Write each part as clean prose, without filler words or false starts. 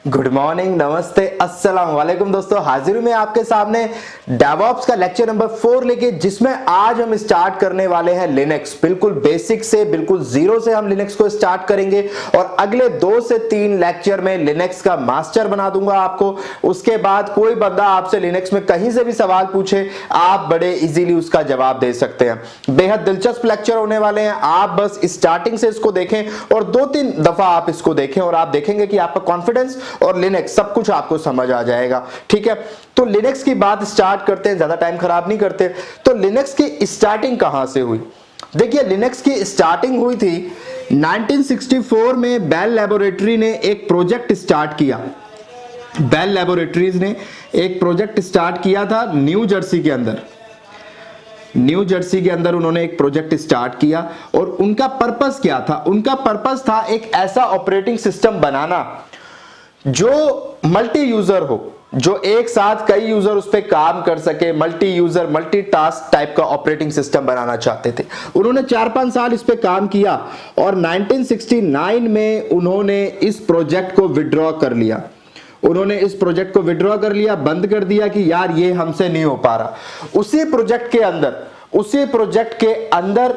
Good morning, नमस्ते, अस्सलाम वालेकुम दोस्तों। हाजिर हूं मैं आपके सामने डेवऑप्स का लेक्चर नंबर 4 लेके, जिसमें आज हम स्टार्ट करने वाले हैं लिनक्स। बिल्कुल बेसिक से, बिल्कुल जीरो से हम लिनक्स को स्टार्ट करेंगे और अगले 2 से 3 लेक्चर में लिनक्स का मास्टर बना दूंगा आपको। उसके बाद कोई बंदा आपसे लिनक्स में कहीं से भी सवाल पूछे, आप बड़े इजीली उसका जवाब दे सकते हैं। बेहद दिलचस्प लेक्चर होने वाले हैं। आप बस स्टार्टिंग से इसको देखें और 2-3 दफा आप इसको देखें और आप देखेंगे कि आपका कॉन्फिडेंस और लिनक्स सब कुछ आपको समझ आ जाएगा। ठीक है, तो लिनक्स की बात स्टार्ट करते हैं, ज्यादा टाइम खराब नहीं करते। तो लिनक्स की स्टार्टिंग कहां से हुई? देखिए, लिनक्स की स्टार्टिंग हुई थी 1964 में। बेल लैबोरेटरी ने एक प्रोजेक्ट स्टार्ट किया। बेल लैबोरेटरीज ने एक प्रोजेक्ट स्टार्ट किया था न्यू जर्सी के अंदर। न्यू जर्सी के अंदर उन्होंने एक प्रोजेक्ट स्टार्ट किया और उनका पर्पस क्या था? उनका पर्पस था एक ऐसा ऑपरेटिंग सिस्टम बनाना जो मल्टी यूजर हो, जो एक साथ कई यूजर उस पर काम कर सके। Multi user, multi task type का ऑपरेटिंग सिस्टम बनाना चाहते थे। उन्होंने 4-5 साल इस पे काम किया और 1969 में उन्होंने इस प्रोजेक्ट को विड्रॉ कर लिया। उन्होंने इस प्रोजेक्ट को विड्रॉ कर लिया, बंद कर दिया कि यार ये हमसे नहीं हो पा रहा। उसी प्रोजेक्ट के अंदर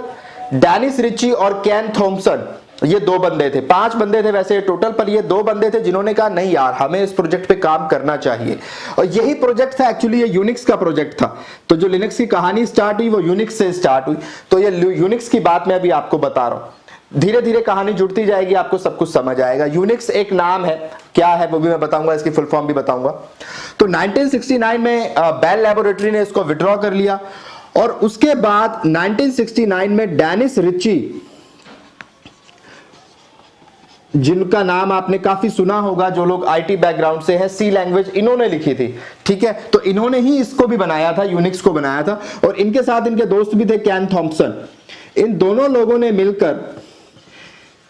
डेनिस रिची और केन थॉमसन, ये 2 बंदे थे। 5 बंदे थे वैसे टोटल, पर ये 2 बंदे थे जिन्होंने कहा नहीं यार, हमें इस प्रोजेक्ट पे काम करना चाहिए। और यही प्रोजेक्ट था, एक्चुअली ये यूनिक्स का प्रोजेक्ट था। तो जो लिनक्स की कहानी स्टार्ट हुई वो यूनिक्स से स्टार्ट हुई। तो ये यूनिक्स की बात मैं अभी आपको बता रहा हूं। धीरे धीरे कहानी जुड़ती जाएगी, आपको सब कुछ समझ आएगा। यूनिक्स एक नाम है, क्या है वो भी मैं बताऊंगा, इसकी फुल फॉर्म भी बताऊंगा। तो 1969 में बेल लैबोरेटरी ने इसको विड्रॉ कर लिया और उसके बाद 1969 में डेनिस रिची, जिनका नाम आपने काफी सुना होगा, जो लोग आईटी बैकग्राउंड से है, सी लैंग्वेज इन्होंने लिखी थी। ठीक है, तो इन्होंने ही इसको भी बनाया था, यूनिक्स को बनाया था। और इनके साथ इनके दोस्त भी थे, केन थॉमसन। इन दोनों लोगों ने मिलकर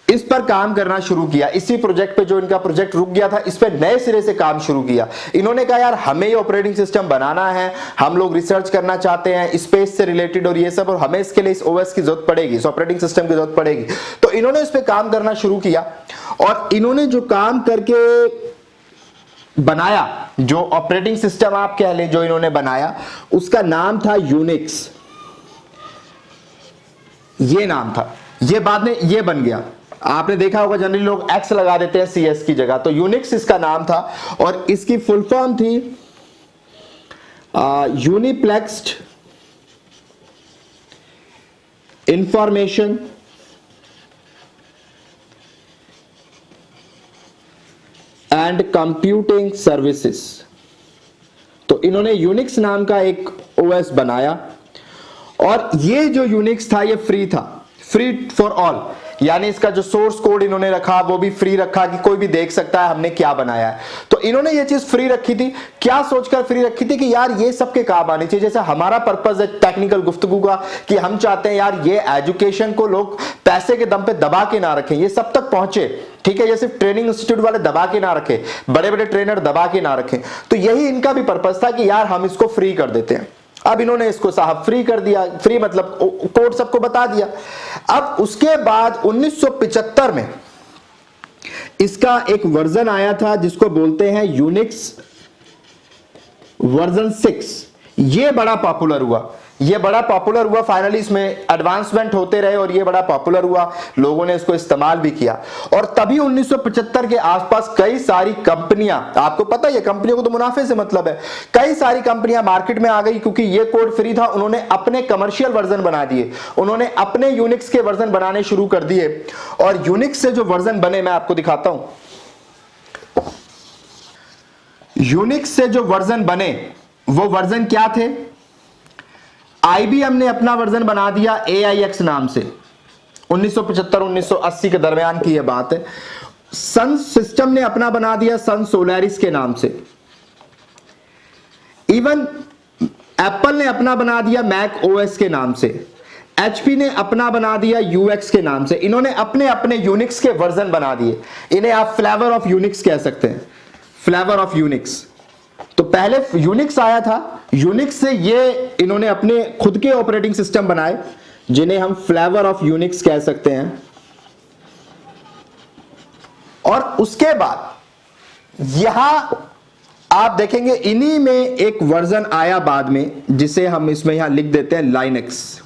इस पर काम करना शुरू किया। इसी प्रोजेक्ट पे, जो इनका प्रोजेक्ट रुक गया था, इस पे नए सिरे से काम शुरू किया। इन्होंने कहा यार हमें ये ऑपरेटिंग सिस्टम बनाना है, हम लोग रिसर्च करना चाहते हैं स्पेस से रिलेटेड और ये सब, और हमें इसके लिए इस ओएस की जरूरत पड़ेगी, इस ऑपरेटिंग सिस्टम की जरूरत पड़ेगी। तो इन्होंने इस पे काम करना शुरू किया और इन्होंने जो काम करके बनाया, जो ऑपरेटिंग सिस्टम आप कह लें, जो इन्होंने बनाया, उसका नाम था यूनिक्स। ये नाम था, ये बाद में ये बन गया। आपने देखा होगा जनरली लोग एक्स लगा देते हैं CS की जगह, तो यूनिक्स इसका नाम था और इसकी फुल फॉर्म थी यूनिप्लेक्स्ड इंफॉर्मेशन एंड कंप्यूटिंग सर्विसेज। तो इन्होंने यूनिक्स नाम का एक OS बनाया और ये जो यूनिक्स था ये फ्री था, फ्री फॉर ऑल। यानी इसका जो सोर्स कोड इन्होंने रखा वो भी फ्री रखा कि कोई भी देख सकता है हमने क्या बनाया है। तो इन्होंने ये चीज फ्री रखी थी। क्या सोचकर फ्री रखी थी? कि यार ये सबके काम आनी चाहिए। जैसे हमारा पर्पस है टेक्निकल गुफ्तगू का कि हम चाहते हैं यार ये एजुकेशन को लोग पैसे के दम पे दबा के ना रखें, ये सब तक पहुंचे। ठीक है, ये सिर्फ ट्रेनिंग इंस्टीट्यूट वाले दबा के ना रखें, बड़े बड़े ट्रेनर दबा के ना रखें। तो यही इनका भी पर्पस था कि यार हम इसको फ्री कर देते हैं। अब इन्होंने इसको साहब फ्री कर दिया, फ्री मतलब कोड सबको बता दिया। अब उसके बाद 1975 में इसका एक वर्जन आया था जिसको बोलते हैं यूनिक्स वर्जन 6। ये बड़ा पॉपुलर हुआ, ये बड़ा पॉपुलर हुआ। फाइनली इसमें एडवांसमेंट होते रहे और ये बड़ा पॉपुलर हुआ, लोगों ने इसको इस्तेमाल भी किया। और तभी 1975 के आसपास कई सारी कंपनियां, आपको पता है कंपनियों को तो मुनाफे से मतलब है, कई सारी कंपनियां मार्केट में आ गई क्योंकि ये कोड फ्री था। उन्होंने अपने कमर्शियल वर्जन बना दिए, उन्होंने अपने यूनिक्स के वर्जन बनाने शुरू कर दिए। और यूनिक्स से जो वर्जन बने मैं आपको दिखाता हूं। यूनिक्स से जो वर्जन बने वो वर्जन क्या थे? IBM ने अपना वर्जन बना दिया AIX नाम से। 1975-1980 के दरमियान की यह बात है। सन सिस्टम ने अपना बना दिया सन सोलारिस के नाम से। इवन एप्पल ने अपना बना दिया मैक OS के नाम से। HP ने अपना बना दिया UX के नाम से। इन्होंने अपने अपने यूनिक्स के वर्जन बना दिए। इन्हें आप फ्लेवर ऑफ यूनिक्स कह सकते हैं, फ्लेवर ऑफ यूनिक्स। तो पहले यूनिक्स आया था, यूनिक्स से ये इन्होंने अपने खुद के ऑपरेटिंग सिस्टम बनाए जिन्हें हम फ्लेवर ऑफ यूनिक्स कह सकते हैं। और उसके बाद यहां आप देखेंगे इन्हीं में एक वर्जन आया बाद में, जिसे हम इसमें यहां लिख देते हैं लाइनेक्स।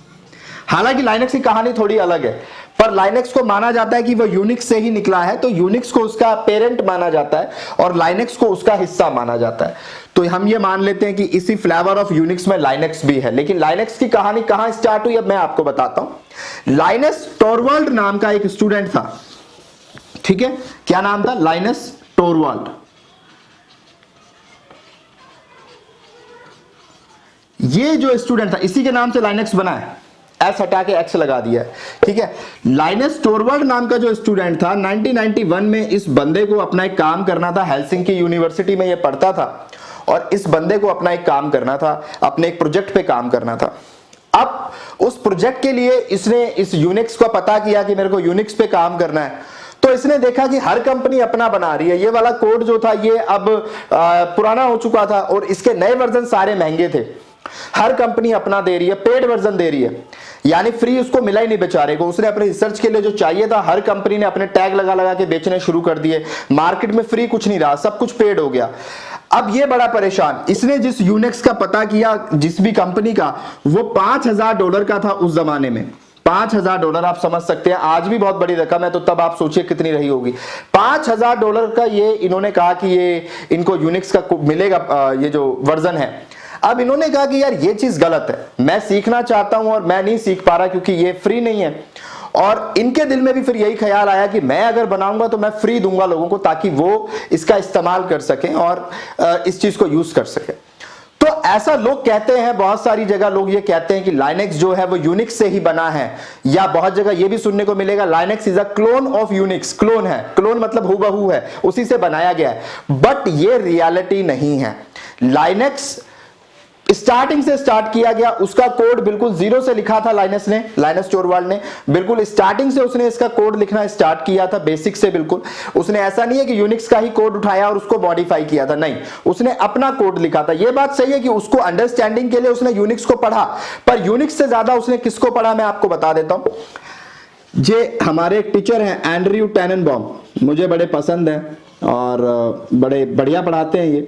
हालांकि लाइनेक्स की कहानी थोड़ी अलग है, पर लाइनेक्स को माना जाता है कि वो यूनिक्स से ही निकला है, तो यूनिक्स को उसका पेरेंट माना जाता है और लाइनेक्स को उसका हिस्सा माना जाता है। तो हम ये मान लेते हैं कि इसी फ्लेवर ऑफ यूनिक्स में लाइनेक्स भी है। लेकिन लाइनेक्स की कहानी कहां स्टार्ट हुई, अब मैं आपको बताता हूं। लाइनस टोरवाल्ड नाम का एक स्टूडेंट था, ठीक है, क्या नाम था, लाइनस टोरवाल्ड। ये जो स्टूडेंट था इसी के नाम से लाइनेक्स बना है, एस हटा के एक्स लगा दिया है, ठीक है। लाइनस टोरवाल्ड नाम का जो स्टूडेंट था 1991 में इस बंदे को अपना एक काम करना था, हेलसिंकी यूनिवर्सिटी में ये पढ़ता था और इस बंदे को अपना एक काम करना था, अपने एक प्रोजेक्ट पे काम करना था। अब उस प्रोजेक्ट के लिए इसने इस यूनिक्स को पता किया कि मेरे को यूनिक्स पे काम करना है, तो इसने देखा कि हर कंपनी अपना बना रही है। ये वाला कोड जो था ये अब पुराना हो चुका था और इसके नए वर्जन सारे महंगे थे। हर कंपनी अपना दे रही है, पेड वर्जन दे रही है, यानी फ्री उसको मिला ही नहीं बेचारे को। उसने अपने रिसर्च के लिए जो चाहिए था हर कंपनी ने अपने टैग लगा लगा के बेचने शुरू कर दिए। मार्केट में फ्री कुछ नहीं रहा, सब कुछ पेड हो गया। अब ये बड़ा परेशान, इसने जिस यूनिक्स का पता किया जिस भी कंपनी का, वो $5000 का था उस जमाने में। $5000 आप समझ सकते हैं, आज भी बहुत बड़ी रकम है, तो तब आप सोचिए कितनी रही होगी। $5000 का ये इन्होंने कहा कि ये इनको यूनिक्स का मिलेगा, ये जो वर्जन है। अब इन्होंने कहा कि यार ये चीज गलत है, मैं सीखना चाहता हूं और मैं नहीं सीख पा रहा क्योंकि ये फ्री नहीं है। और इनके दिल में भी फिर यही ख्याल आया कि मैं अगर बनाऊंगा तो मैं फ्री दूंगा लोगों को, ताकि वो इसका इस्तेमाल कर सकें और इस चीज को यूज कर सकें। तो ऐसा लोग कहते हैं, बहुत सारी जगह लोग ये कहते हैं कि लाइनेक्स जो है वो यूनिक्स से ही बना है, या बहुत जगह ये भी सुनने को मिलेगा Linux is a clone of Unix. Clone है, क्लोन मतलब हूबहू है, उसी से बनाया गया है, बट ये रियलिटी नहीं है। लाइनेक्स स्टार्टिंग से स्टार्ट किया गया, उसका कोड बिल्कुल जीरो से लिखा था लाइनस टोरवाल्ड ने बिल्कुल स्टार्टिंग से उसने इसका कोड लिखना स्टार्ट किया था, बेसिक से बिल्कुल। उसने ऐसा नहीं है कि यूनिक्स का ही कोड उठाया और उसको मॉडिफाई किया था, नहीं, उसने अपना कोड लिखा था। यह बात सही है कि उसको अंडरस्टैंडिंग के लिए उसने यूनिक्स को पढ़ा, पर यूनिक्स से ज्यादा उसने किसको पढ़ा मैं आपको बता देता हूं। जे हमारे एक टीचर हैं एंड्रयू टेननबॉम, मुझे बड़े पसंद हैं और बड़े बढ़िया पढ़ाते हैं ये।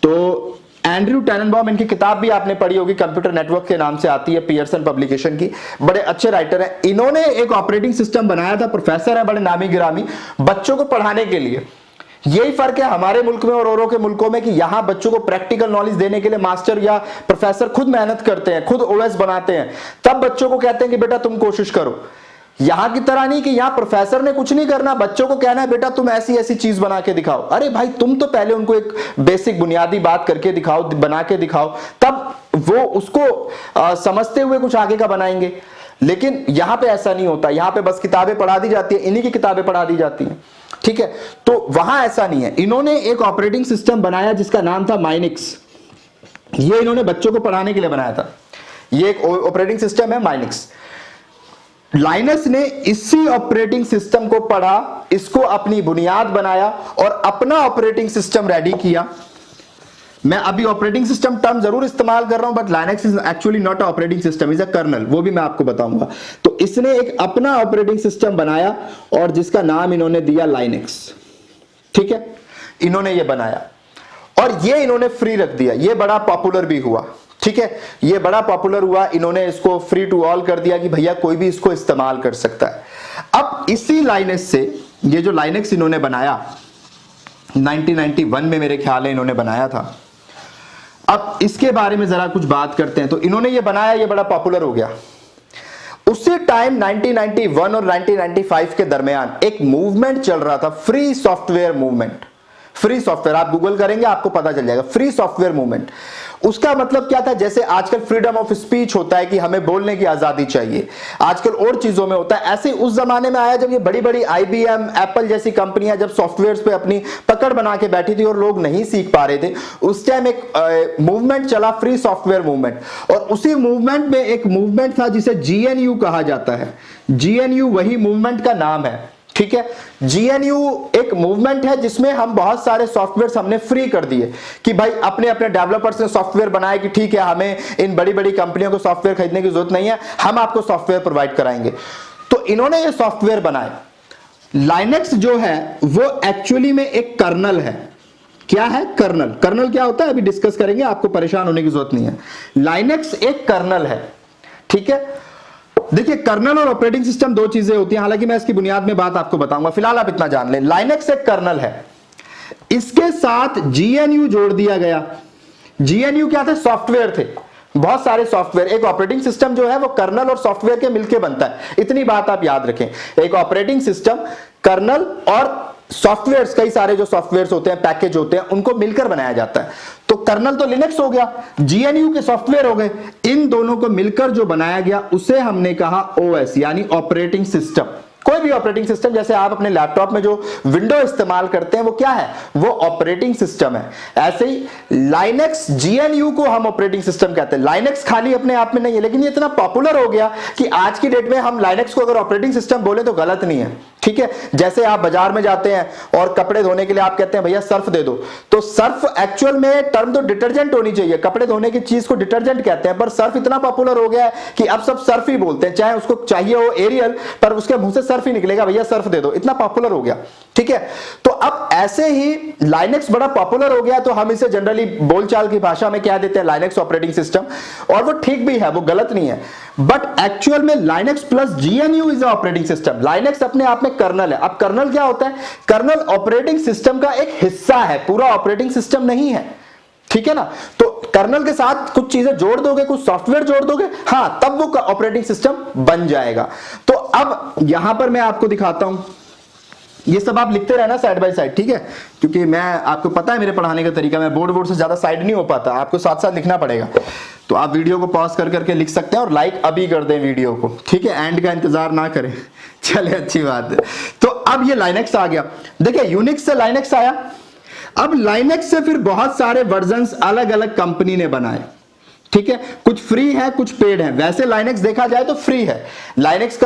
तो एंड्रयू टेननबॉम, इनकी किताब भी आपने पढ़ी होगी, कंप्यूटर नेटवर्क के नाम से आती है, पियर्सन पब्लिकेशन की, बड़े अच्छे राइटर हैं। इन्होंने एक ऑपरेटिंग सिस्टम बनाया था, प्रोफेसर है बड़े नामी गिरामी, बच्चों को पढ़ाने के लिए। यही फर्क है हमारे मुल्क में और औरों के मुल्कों में कि यहां बच्चों को प्रैक्टिकल नॉलेज देने के लिए मास्टर या प्रोफेसर खुद मेहनत करते हैं, खुद ओएस बनाते हैं, तब बच्चों को कहते हैं कि बेटा तुम कोशिश करो। यहां की तरह नहीं कि यहां प्रोफेसर ने कुछ नहीं करना, बच्चों को कहना है बेटा तुम ऐसी ऐसी चीज बना के दिखाओ। अरे भाई तुम तो पहले उनको एक बेसिक बुनियादी बात करके दिखाओ, बना के दिखाओ, तब वो उसको समझते हुए कुछ आगे का बनाएंगे। लेकिन यहां पे ऐसा नहीं होता, यहां पे बस किताबें पढ़ा दी जाती है, इन्हीं की किताबें पढ़ा दी जाती हैं, ठीक है। तो वहां ऐसा नहीं है। इन्होंने एक ऑपरेटिंग सिस्टम बनाया जिसका नाम था माइनिक्स। ये इन्होंने बच्चों को पढ़ाने के लिए बनाया था। ये एक ऑपरेटिंग सिस्टम है माइनिक्स। लाइनस ने इसी ऑपरेटिंग सिस्टम को पढ़ा, इसको अपनी बुनियाद बनाया और अपना ऑपरेटिंग सिस्टम रेडी किया। मैं अभी ऑपरेटिंग सिस्टम टर्म जरूर इस्तेमाल कर रहा हूं, but Linux is actually not operating system, is a kernel, वो भी मैं आपको बताऊंगा। तो इसने एक अपना ऑपरेटिंग सिस्टम बनाया और जिसका नाम इन्होंने दिया लाइनक्स, ठीक है। इन्होंने ये बनाया और ये इन्होंने फ्री रख दिया, ये बड़ा पॉपुलर भी हुआ, ठीक है। ये बड़ा पॉपुलर हुआ, इन्होंने इसको फ्री टू ऑल कर दिया कि भैया कोई भी इसको इस्तेमाल कर सकता है। अब इसी लाइनक्स से ये जो लाइनक्स इन्होंने बनाया 1991 में मेरे ख्याल है इन्होंने बनाया था। अब इसके बारे में जरा कुछ बात करते हैं। तो इन्होंने ये बनाया, ये बड़ा पॉपुलर हो गया। उसी टाइम 1991 और 1995 के दरमियान एक मूवमेंट चल रहा था, free software movement. Free software आप गूगल करेंगे आपको पता चल जाएगा, फ्री सॉफ्टवेयर मूवमेंट। उसका मतलब क्या था, जैसे आजकल फ्रीडम ऑफ स्पीच होता है कि हमें बोलने की आजादी चाहिए, आजकल और चीजों में होता है, ऐसे उस जमाने में आया जब ये बड़ी बड़ी IBM, एप्पल जैसी कंपनियां जब सॉफ्टवेयर्स पे अपनी पकड़ बना के बैठी थी और लोग नहीं सीख पा रहे थे, उस टाइम एक मूवमेंट चला, फ्री सॉफ्टवेयर मूवमेंट। और उसी मूवमेंट में एक मूवमेंट था जिसे GNU कहा जाता है। GNU वही मूवमेंट का नाम है, ठीक है। GNU एक मूवमेंट है जिसमें हम बहुत सारे सॉफ्टवेयर हमने फ्री कर दिए कि भाई अपने अपने डेवलपर्स ने सॉफ्टवेयर बनाए कि ठीक है हमें इन बड़ी बड़ी कंपनियों को सॉफ्टवेयर खरीदने की जरूरत नहीं है, हम आपको सॉफ्टवेयर प्रोवाइड कराएंगे। तो इन्होंने ये सॉफ्टवेयर बनाए। लाइनक्स जो है वो एक्चुअली में एक कर्नल है, क्या है? कर्नल। कर्नल क्या होता है अभी डिस्कस करेंगे, आपको परेशान होने की जरूरत नहीं है। लाइनेक्स एक कर्नल है, ठीक है। देखिए कर्नल और ऑपरेटिंग सिस्टम दो चीजें होती हैं, हालांकि मैं इसकी बुनियाद में बात आपको बताऊंगा, फिलहाल आप इतना जान लें। लाइनेक्स एक कर्नल है, इसके साथ जीएनयू जोड़ दिया गया। जीएनयू क्या थे? सॉफ्टवेयर थे, बहुत सारे सॉफ्टवेयर। एक ऑपरेटिंग सिस्टम जो है वो कर्नल और सॉफ्टवेयर के मिलकर बनता है, इतनी बात आप याद रखें। एक ऑपरेटिंग सिस्टम कर्नल और सॉफ्टवेयर्स, कई सारे जो सॉफ्टवेयर्स होते हैं, पैकेज होते हैं, उनको मिलकर बनाया जाता है। तो कर्नल तो लिनक्स हो गया, जीएनयू के सॉफ्टवेयर हो गए, इन दोनों को मिलकर जो बनाया गया उसे हमने कहा ओएस, यानी ऑपरेटिंग सिस्टम। कोई भी ऑपरेटिंग सिस्टम, जैसे आप अपने लैपटॉप में जो विंडो इस्तेमाल करते हैं वो क्या है? वो ऑपरेटिंग सिस्टम है। ऐसे ही लाइनेक्स, जीएनयू को हम ऑपरेटिंग सिस्टम कहते हैं। लाइनेक्स खाली अपने आप में नहीं है, लेकिन ये इतना पॉपुलर हो गया कि आज की डेट में हम लाइनेक्स को अगर ऑपरेटिंग सिस्टम बोले तो गलत नहीं है, ठीक है। जैसे आप बाजार में जाते हैं और कपड़े धोने के लिए आप कहते हैं भैया सर्फ दे दो, तो सर्फ एक्चुअल में टर्म तो डिटर्जेंट होनी चाहिए, कपड़े धोने की चीज को डिटर्जेंट कहते हैं, पर सर्फ इतना पॉपुलर हो गया है कि अब सब सर्फ ही बोलते हैं, चाहे उसको चाहिए हो एरियल, पर उसके मुंह से सर्फ ही निकलेगा, भैया सर्फ दे दो, इतना पॉपुलर हो गया, ठीक है। तो अब ऐसे ही लाइनेक्स बड़ा पॉपुलर हो गया, तो हम इसे जनरली बोलचाल की भाषा में क्या देते हैं? Linux operating system. और वो ठीक भी है, वो गलत नहीं है, बट एक्चुअल में Linux plus GNU is operating system. Linux अपने आप में कर्नल है। अब कर्नल क्या होता है? कर्नल ऑपरेटिंग सिस्टम का एक हिस्सा है, पूरा ऑपरेटिंग सिस्टम नहीं है, ठीक है ना। तो कर्नल के साथ कुछ चीजें जोड़ दोगे, कुछ सॉफ्टवेयर जोड़ दोगे, हां, तब वो ऑपरेटिंग सिस्टम बन जाएगा। तो अब यहां पर मैं आपको दिखाता हूं, ये सब आप लिखते रहना साइड बाय साइड, ठीक है, क्योंकि मैं, आपको पता है मेरे पढ़ाने का तरीका, मैं बोर्ड से ज्यादा साइड नहीं हो पाता, आपको साथ साथ लिखना पड़ेगा। तो आप वीडियो को पॉज कर करके लिख सकते हैं और लाइक अभी कर दें वीडियो को, ठीक है, एंड का इंतजार ना करें। चले, अच्छी बात है। तो अब ये लाइनेक्स आ गया, देखिए यूनिक्स से लाइनेक्स आया। अब लाइनेक्स से फिर बहुत सारे वर्जन्स अलग अलग कंपनी ने बनाए, ठीक है, कुछ फ्री है, कुछ पेड है। वैसे लाइनेक्स देखा जाए तो फ्री है। लाइनेक्स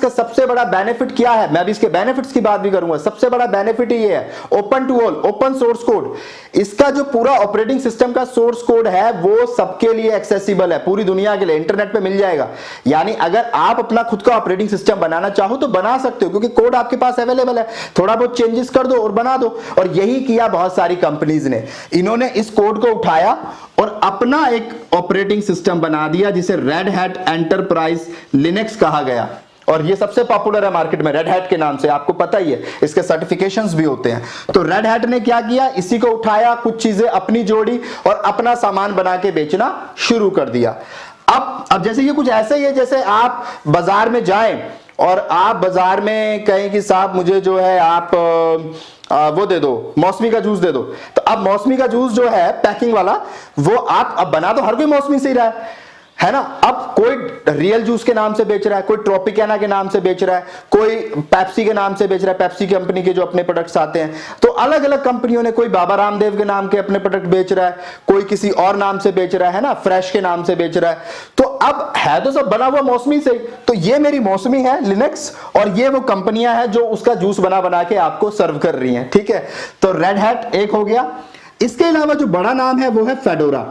का सबसे बड़ा बेनिफिट क्या है? मैं अभी इसके बेनिफिट्स की बात भी करूंगा। सबसे बड़ा बेनिफिट ये है, open to all, open source code. इसका जो पूरा ऑपरेटिंग सिस्टम का सोर्स कोड है वो सबके लिए एक्सेसिबल है, पूरी दुनिया के लिए इंटरनेट पे मिल जाएगा। यानी अगर आप अपना खुद का ऑपरेटिंग सिस्टम बनाना चाहो तो बना सकते हो, क्योंकि कोड आपके पास अवेलेबल है, थोड़ा बहुत चेंजेस कर दो और बना दो। और यही किया बहुत सारी कंपनीज ने, इन्होंने इस कोड को उठाया और अपना एक ऑपरेटिंग सिस्टम बना दिया जिसे रेड हैट एंटरप्राइज लिनक्स कहा गया। और ये सबसे पॉपुलर है मार्केट में, रेड हैट के नाम से, आपको पता ही है, इसके सर्टिफिकेशंस भी होते हैं। तो रेड हैट ने क्या किया? इसी को उठाया, कुछ चीजें अपनी जोड़ी और अपना सामान बना के बेचना शुरू कर दिया। अब जैसे ये कुछ ऐसे ही है जैसे आप बाजार में जाएं और आप बाजार में कहें कि साहब मुझे जो है आप वो दे दो, मौसमी का जूस दे दो। तो अब मौसमी का जूस जो है पैकिंग वाला, वो आप अब बना तो हर कोई मौसमी से ही रहा है ना। अब कोई रियल जूस के नाम से बेच रहा है, कोई ट्रॉपिकाना के नाम से बेच रहा है, कोई पेप्सी के नाम से बेच रहा है, पेप्सी कंपनी के जो अपने प्रोडक्ट्स आते हैं। तो अलग अलग कंपनियों ने, कोई बाबा रामदेव के नाम के अपने प्रोडक्ट बेच रहा है, कोई किसी और नाम से बेच रहा है ना, फ्रेश के नाम से बेच रहा है। तो अब है तो सब बना हुआ मौसमी से। तो ये मेरी मौसमी है लिनक्स, और ये वो कंपनियां हैं जो उसका जूस बना बना के आपको सर्व कर रही हैं, ठीक है। तो रेड हैट एक हो गया। इसके अलावा जो बड़ा नाम है वो है फेडोरा।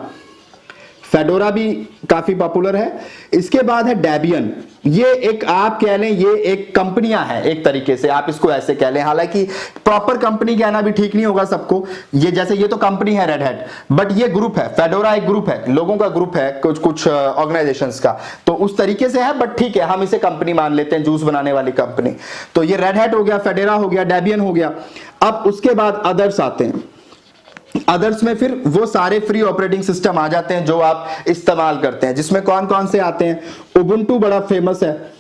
फेडोरा भी काफी पॉपुलर है। इसके बाद है डेबियन। ये एक, आप कह लें, ये एक कंपनियां हैं, एक तरीके से आप इसको ऐसे कह लें, हालांकि प्रॉपर कंपनी कहना भी ठीक नहीं होगा सबको। ये जैसे ये तो कंपनी है रेड हैट, बट ये ग्रुप है, फेडोरा एक ग्रुप है, लोगों का ग्रुप है, कुछ ऑर्गेनाइजेशंस का, तो उस तरीके से है, बट ठीक है, हम इसे कंपनी मान लेते हैं, जूस बनाने वाली कंपनी। तो ये रेड हैट हो गया, फेडोरा हो गया, डेबियन हो गया। अब उसके बाद अदर्स आते हैं। अदर्स में फिर वो सारे फ्री ऑपरेटिंग सिस्टम आ जाते हैं जो आप इस्तेमाल करते हैं, जिसमें कौन कौन से आते हैं? उबुंटू बड़ा फेमस है।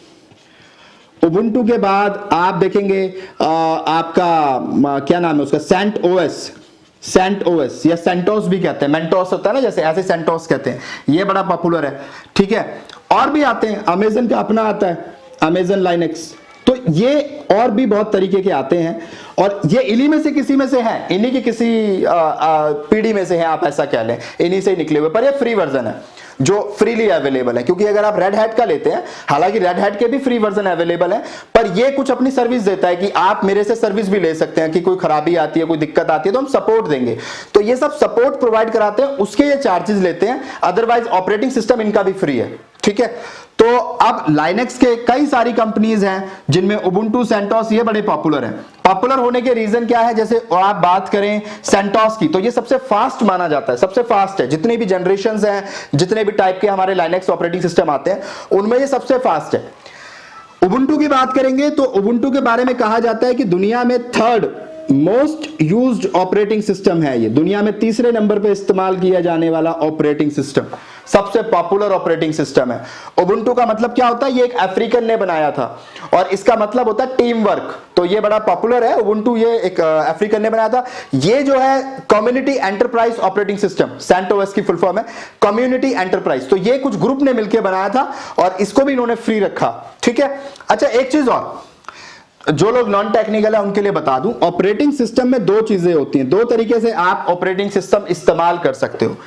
उबुंटू के बाद आप देखेंगे आपका क्या नाम है उसका, सेंट ओएस या सेंटोस भी कहते हैं, मेंटोस होता है ना, जैसे ऐसे सेंटोस कहते हैं, ये बड़ा पॉपुलर है, ठीक है। और भी आते हैं, अमेजन का अपना आता है, अमेजन लाइनेक्स। तो ये और भी बहुत तरीके के आते हैं, और ये इन्हीं में से किसी में से है, इन्हीं की किसी पीढ़ी में से है, आप ऐसा कह लें, इन्हीं से निकले हुए। पर ये फ्री वर्जन है जो फ्रीली अवेलेबल है, क्योंकि अगर आप रेड हैट का लेते हैं, हालांकि रेड हैट के भी फ्री वर्जन अवेलेबल है, पर ये कुछ अपनी सर्विस देता है कि आप मेरे से सर्विस भी ले सकते हैं, कि कोई खराबी आती है, कोई दिक्कत आती है तो हम सपोर्ट देंगे। तो ये सब सपोर्ट प्रोवाइड कराते हैं, उसके ये चार्जेस लेते हैं, अदरवाइज ऑपरेटिंग सिस्टम इनका भी फ्री है, ठीक है। तो अब लाइनेक्स के कई सारी कंपनीज हैं जिनमें उबुंटू, सेंटोस ये बड़े पॉपुलर हैं। पॉपुलर होने के रीजन क्या है, जैसे आप बात करें सेंटोस की तो ये सबसे फास्ट माना जाता है, सबसे फास्ट है। जितने भी जनरेशंस हैं, जितने भी टाइप के हमारे लाइनेक्स ऑपरेटिंग सिस्टम आते हैं उनमें ये सबसे फास्ट है। उबुंटू की बात करेंगे तो उबुंटू के बारे में कहा जाता है कि दुनिया में third most used operating system है। ये दुनिया में तीसरे नंबर पे इस्तेमाल किया जाने वाला ऑपरेटिंग सिस्टम, सबसे पॉपुलर ऑपरेटिंग सिस्टम है। उबुंटू का मतलब क्या होता है, ये एक अफ्रीकन ने बनाया था और इसका मतलब होता है टीम वर्क। तो ये बड़ा पॉपुलर है उबुंटू, ये एक अफ्रीकन ने बनाया था। ये जो है community enterprise operating system, CentOS की फुल फॉर्म है कम्युनिटी एंटरप्राइज। तो ये कुछ ग्रुप ने मिलकर बनाया था और इसको भी इन्होंने फ्री रखा, ठीक है। अच्छा एक चीज और जो लोग नॉन टेक्निकल है उनके लिए बता दूं, ऑपरेटिंग सिस्टम में दो चीजें होती हैं, दो तरीके से आप ऑपरेटिंग सिस्टम इस्तेमाल कर सकते हो।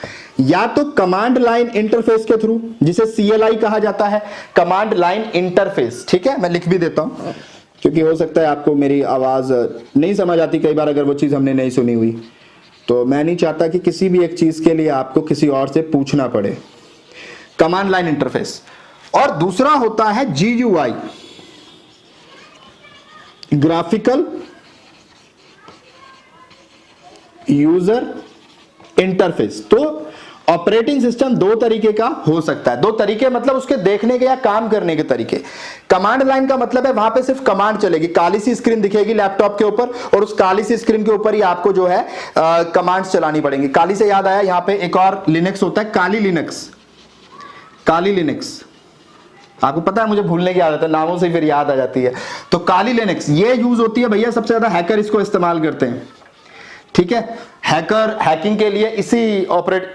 या तो कमांड लाइन इंटरफेस के थ्रू, जिसे CLI कहा जाता है, कमांड लाइन इंटरफेस, ठीक है। मैं लिख भी देता हूं क्योंकि हो सकता है आपको मेरी आवाज नहीं समझ आती कई बार, अगर वो चीज हमने नहीं सुनी हुई तो मैं नहीं चाहता कि किसी भी एक चीज के लिए आपको किसी और से पूछना पड़े। Command line interface. और दूसरा होता है GUI, ग्राफिकल यूजर इंटरफेस। तो ऑपरेटिंग सिस्टम दो तरीके का हो सकता है। दो तरीके मतलब उसके देखने के या काम करने के तरीके। कमांड लाइन का मतलब है वहां पे सिर्फ कमांड चलेगी, काली सी स्क्रीन दिखेगी लैपटॉप के ऊपर और उस काली सी स्क्रीन के ऊपर ही आपको जो है कमांड्स चलानी पड़ेंगी। काली से याद आया, यहां पे एक और लिनक्स होता है, काली लिनक्स। काली लिनक्स आपको पता है, मुझे भूलने की आदत है, नामों से फिर याद आ जाती है। तो काली लिनक्स ये यूज होती है भैया, सबसे ज्यादा हैकर इसको इस्तेमाल करते हैं, ठीक है। हैकर हैकिंग के लिए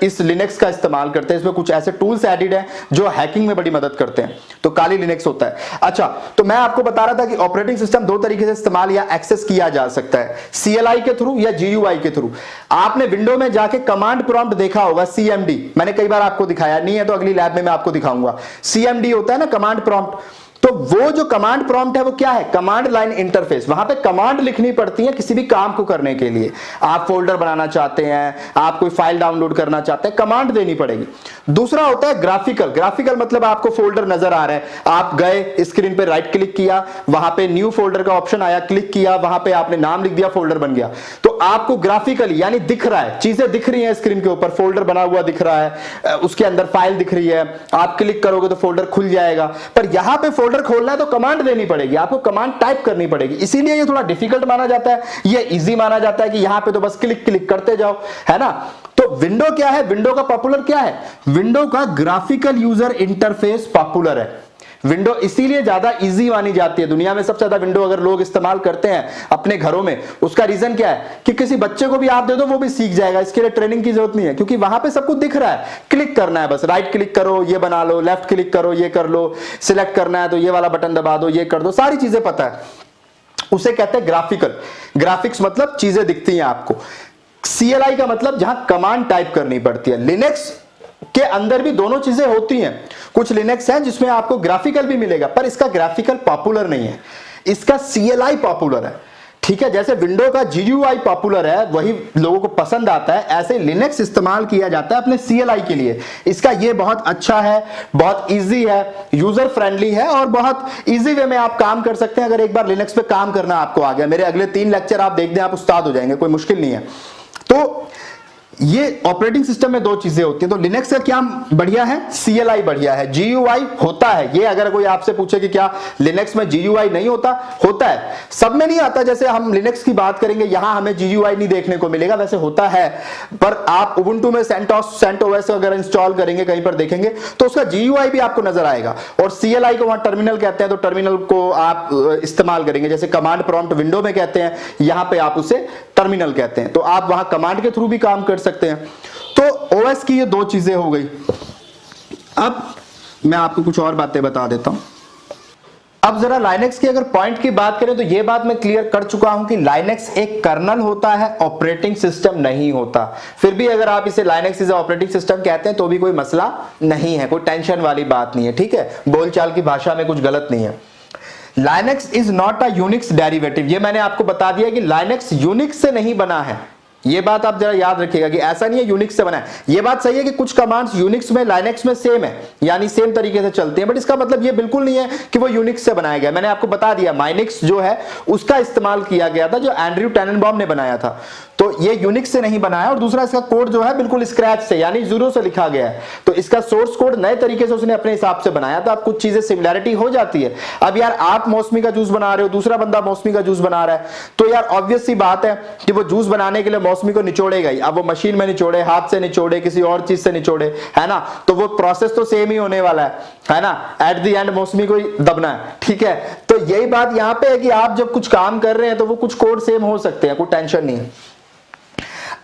इस लिनक्स का इस्तेमाल करते हैं। इसमें कुछ ऐसे टूल्स एडिड हैं जो हैकिंग में बड़ी मदद करते हैं। तो काली लिनक्स होता है। अच्छा, तो मैं आपको बता रहा था कि ऑपरेटिंग सिस्टम दो तरीके से इस्तेमाल या एक्सेस किया जा सकता है, CLI के थ्रू या GUI के थ्रू। आपने विंडो में जाके कमांड प्रॉम्प्ट देखा होगा, CMD, मैंने कई बार आपको दिखाया, नहीं है तो अगली लैब में मैं आपको दिखाऊंगा। CMD होता है ना, कमांड प्रॉम्प्ट। तो वो जो कमांड प्रॉम्प्ट है वो क्या है, कमांड लाइन इंटरफेस। वहां पे कमांड लिखनी पड़ती है किसी भी काम को करने के लिए। आप फोल्डर बनाना चाहते हैं, आप कोई फाइल डाउनलोड करना चाहते हैं, कमांड देनी पड़ेगी। दूसरा होता है ग्राफिकल। ग्राफिकल मतलब आपको फोल्डर नजर आ रहा है, आप गए स्क्रीन पे राइट क्लिक किया, वहां पे न्यू फोल्डर का ऑप्शन आया, क्लिक किया, वहां पे आपने नाम लिख दिया, फोल्डर बन गया। तो आपको ग्राफिकली यानी दिख रहा है, चीजें दिख रही हैं स्क्रीन के ऊपर, फोल्डर बना हुआ दिख रहा है, उसके अंदर फाइल दिख रही है, आप क्लिक करोगे तो फोल्डर खुल जाएगा। पर यहां पे फोल्डर खोलना है तो कमांड देनी पड़ेगी, आपको कमांड टाइप करनी पड़ेगी। इसीलिए ये थोड़ा डिफिकल्ट माना जाता है, ये इजी माना जाता है कि यहां पे तो बस क्लिक क्लिक करते जाओ, है ना। तो विंडो क्या है, विंडो का पॉपुलर क्या है, विंडो का ग्राफिकल यूजर इंटरफेस पॉपुलर है। विंडो इसीलिए ज्यादा इजी मानी जाती है। दुनिया में सबसे ज्यादा विंडो अगर लोग इस्तेमाल करते हैं अपने घरों में, उसका रीजन क्या है कि किसी बच्चे को भी आप दे दो वो भी सीख जाएगा, इसके लिए ट्रेनिंग की जरूरत नहीं है, क्योंकि वहां पे सब कुछ दिख रहा है, क्लिक करना है बस, राइट क्लिक करो ये बना लो, लेफ्ट क्लिक करो ये कर लो, सिलेक्ट करना है तो ये वाला बटन दबा दो, ये कर दो, सारी चीजें पता है। उसे कहते हैं ग्राफिकल। ग्राफिक्स मतलब चीजें दिखती हैं आपको। CLI का मतलब जहां कमांड टाइप करनी पड़ती है। लिनक्स के अंदर भी दोनों चीजें होती हैं। कुछ लिनक्स हैं जिसमें आपको ग्राफिकल भी मिलेगा, पर इसका ग्राफिकल पॉपुलर नहीं है, इसका CLI पॉपुलर है, ठीक है। जैसे विंडो का GUI पॉपुलर है, वही लोगों को पसंद आता है, ऐसे लिनक्स इस्तेमाल किया जाता है अपने CLI के लिए। इसका ये बहुत अच्छा है, बहुत इजी है, यूजर फ्रेंडली है और बहुत इजी वे में आप काम कर सकते हैं। अगर एक बार लिनक्स पे काम करना आपको आ गया, मेरे अगले 3 लेक्चर आप देख दें, आप उस्ताद हो जाएंगे, कोई मुश्किल नहीं है। तो ये ऑपरेटिंग सिस्टम में दो चीजें होती हैं। तो लिनक्स का क्या बढ़िया है, CLI बढ़िया है। GUI होता है, ये अगर कोई आपसे पूछे कि क्या लिनक्स में GUI नहीं होता, होता है, सब में नहीं आता। जैसे हम लिनक्स की बात करेंगे, यहां हमें GUI नहीं देखने को मिलेगा, वैसे होता है। पर आप उबुंटू में सेंटोस अगर इंस्टॉल करेंगे, कहीं पर देखेंगे तो उसका GUI भी आपको नजर आएगा। और CLI को वहां टर्मिनल कहते हैं, तो टर्मिनल को आप इस्तेमाल करेंगे। जैसे कमांड प्रॉम्प्ट विंडो में कहते हैं, यहां पे आप उसे टर्मिनल कहते हैं। तो आप वहां कमांड के थ्रू भी काम कर सकते हैं। तो OS की ये दो चीजें हो गई। अब मैं आपको कुछ और बातें बता देता हूं। अब जरा लाइनेक्स की अगर पॉइंट की बात करें तो ये बात मैं क्लियर कर चुका हूं कि लाइनेक्स एक कर्नल होता है, ऑपरेटिंग सिस्टम नहीं होता। फिर भी अगर आप इसे लाइनेक्स इज ऑपरेटिंग सिस्टम कहते हैं तो भी कोई मसला नहीं है, कोई टेंशन वाली बात नहीं है, ठीक है। बोलचाल की भाषा में कुछ गलत नहीं है। Linux is not a Unix derivative, ये मैंने आपको बता दिया कि लाइनेक्स यूनिक्स से नहीं बना है, ये बात आप जरा याद रखिएगा कि ऐसा नहीं है यूनिक्स से बना है। ये बात सही है कि कुछ कमांड्स यूनिक्स में लाइनेक्स में सेम है, यानी सेम तरीके से चलती हैं, बट इसका मतलब ये बिल्कुल नहीं है कि वो यूनिक्स से बनाया गया। मैंने आपको बता दिया माइनिक्स जो है उसका इस्तेमाल किया गया था जो एंड्रयू टेननबाउम ने बनाया था, तो ये यूनिक्स से नहीं बनाया। और दूसरा इसका कोड जो है बिल्कुल स्क्रैच से यानी जीरो से लिखा गया है, तो इसका सोर्स कोड नए तरीके से उसने अपने हिसाब से बनाया, तो आप कुछ चीजें सिमिलैरिटी हो जाती है। अब यार आप मौसमी का जूस बना रहे हो, दूसरा बंदा मौसमी का जूस बना रहा है, तो यार ऑब्वियस सी बात है कि वो जूस बनाने के लिए मौसमी को निचोड़ेगा ही। अब वो मशीन में निचोड़े, हाथ से निचोड़े, किसी और चीज से निचोड़े, है ना, तो वो प्रोसेस तो सेम ही होने वाला है ना, एट द एंड मौसमी को ही दबना है, ठीक है। तो यही बात यहां पे है कि आप जब कुछ काम कर रहे हैं तो वो कुछ कोड सेम हो सकते हैं, कोई टेंशन नहीं है।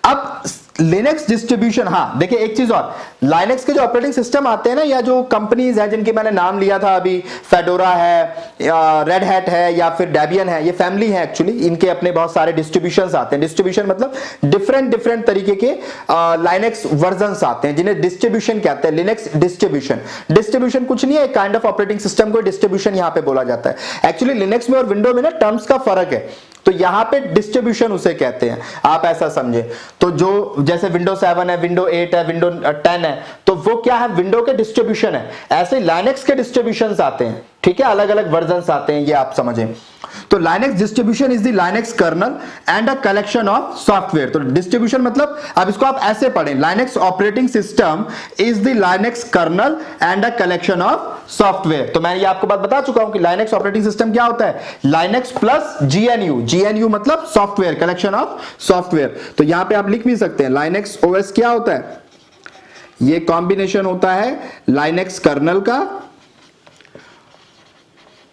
अब लिनक्स डिस्ट्रीब्यूशन, हाँ देखिए एक चीज और, लाइनेक्स के जो ऑपरेटिंग सिस्टम आते हैं ना, या जो कंपनीज है जिनके मैंने नाम लिया था अभी, फेडोरा है, रेड हैट है, या फिर डेबियन है, ये फैमिली है एक्चुअली, इनके अपने बहुत सारे डिस्ट्रीब्यूशंस आते हैं। डिस्ट्रीब्यूशन मतलब डिफरेंट तरीके के लाइनेक्स वर्जन्स आते हैं जिन्हें डिस्ट्रीब्यूशन कहते हैं। लिनक्स डिस्ट्रीब्यूशन कुछ नहीं है, एक काइंड ऑफ ऑपरेटिंग सिस्टम को डिस्ट्रीब्यूशन यहां पे बोला जाता है। एक्चुअली लिनक्स में और विंडो में ना टर्म्स का फर्क है, तो यहां पे डिस्ट्रीब्यूशन उसे कहते हैं, आप ऐसा समझे। तो जो जैसे विंडो 7 है, विंडो 8 है, विंडो 10 है, तो वो क्या है, विंडो के डिस्ट्रीब्यूशन है। ऐसे लाइनेक्स के डिस्ट्रीब्यूशंस आते हैं, ठीक है, अलग अलग वर्जन्स आते हैं, ये आप समझें। तो Linux distribution is the Linux kernel and a collection of software. तो डिस्ट्रीब्यूशन मतलब, अब इसको आप ऐसे पढ़ें, Linux operating system is the Linux kernel and a collection of software. तो मैं ये आपको बात बता चुका हूं कि लाइनेक्स ऑपरेटिंग सिस्टम क्या होता है, लाइनेक्स प्लस जीएनयू मतलब सॉफ्टवेयर, कलेक्शन ऑफ सॉफ्टवेयर। तो यहां पे आप लिख भी सकते हैं लाइनेक्स ओएस क्या होता है, ये कॉम्बिनेशन होता है लाइनेक्स कर्नल का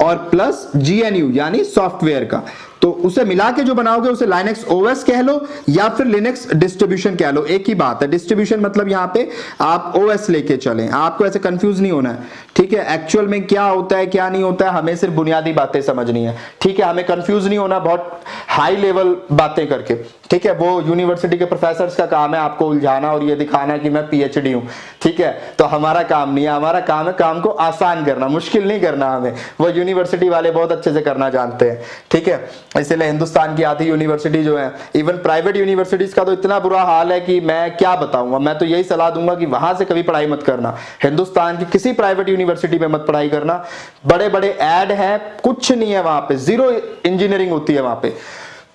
और प्लस जीएनयू यानी सॉफ्टवेयर का। तो उसे मिला के जो बनाओगे उसे लाइनेक्स ओएस कह लो या फिर लिनक्स डिस्ट्रीब्यूशन कह लो, एक ही बात है। डिस्ट्रीब्यूशन मतलब यहां पे आप ओएस लेके चलें, आपको ऐसे कंफ्यूज नहीं होना है, ठीक है। एक्चुअल में क्या होता है क्या नहीं होता है, हमें सिर्फ बुनियादी बातें समझनी है, ठीक है। हमें कंफ्यूज नहीं होना बहुत हाई लेवल बातें करके, ठीक है। वो यूनिवर्सिटी के प्रोफेसर्स का काम है आपको उलझाना और ये दिखाना कि मैं पीएचडी हूं, ठीक है। तो हमारा काम नहीं है, हमारा काम है काम को आसान करना, मुश्किल नहीं करना हमें, वो यूनिवर्सिटी वाले बहुत अच्छे से करना जानते हैं, ठीक है। इसलिए हिंदुस्तान की आधी यूनिवर्सिटी जो है, इवन प्राइवेट यूनिवर्सिटीज का तो इतना बुरा हाल है कि मैं क्या बताऊंगा। मैं तो यही सलाह दूंगा कि वहां से कभी पढ़ाई मत करना, हिंदुस्तान की किसी प्राइवेट यूनिवर्सिटी में मत पढ़ाई करना। बड़े बड़े ऐड हैं, कुछ नहीं है वहां पे, जीरो इंजीनियरिंग होती है वहां पे।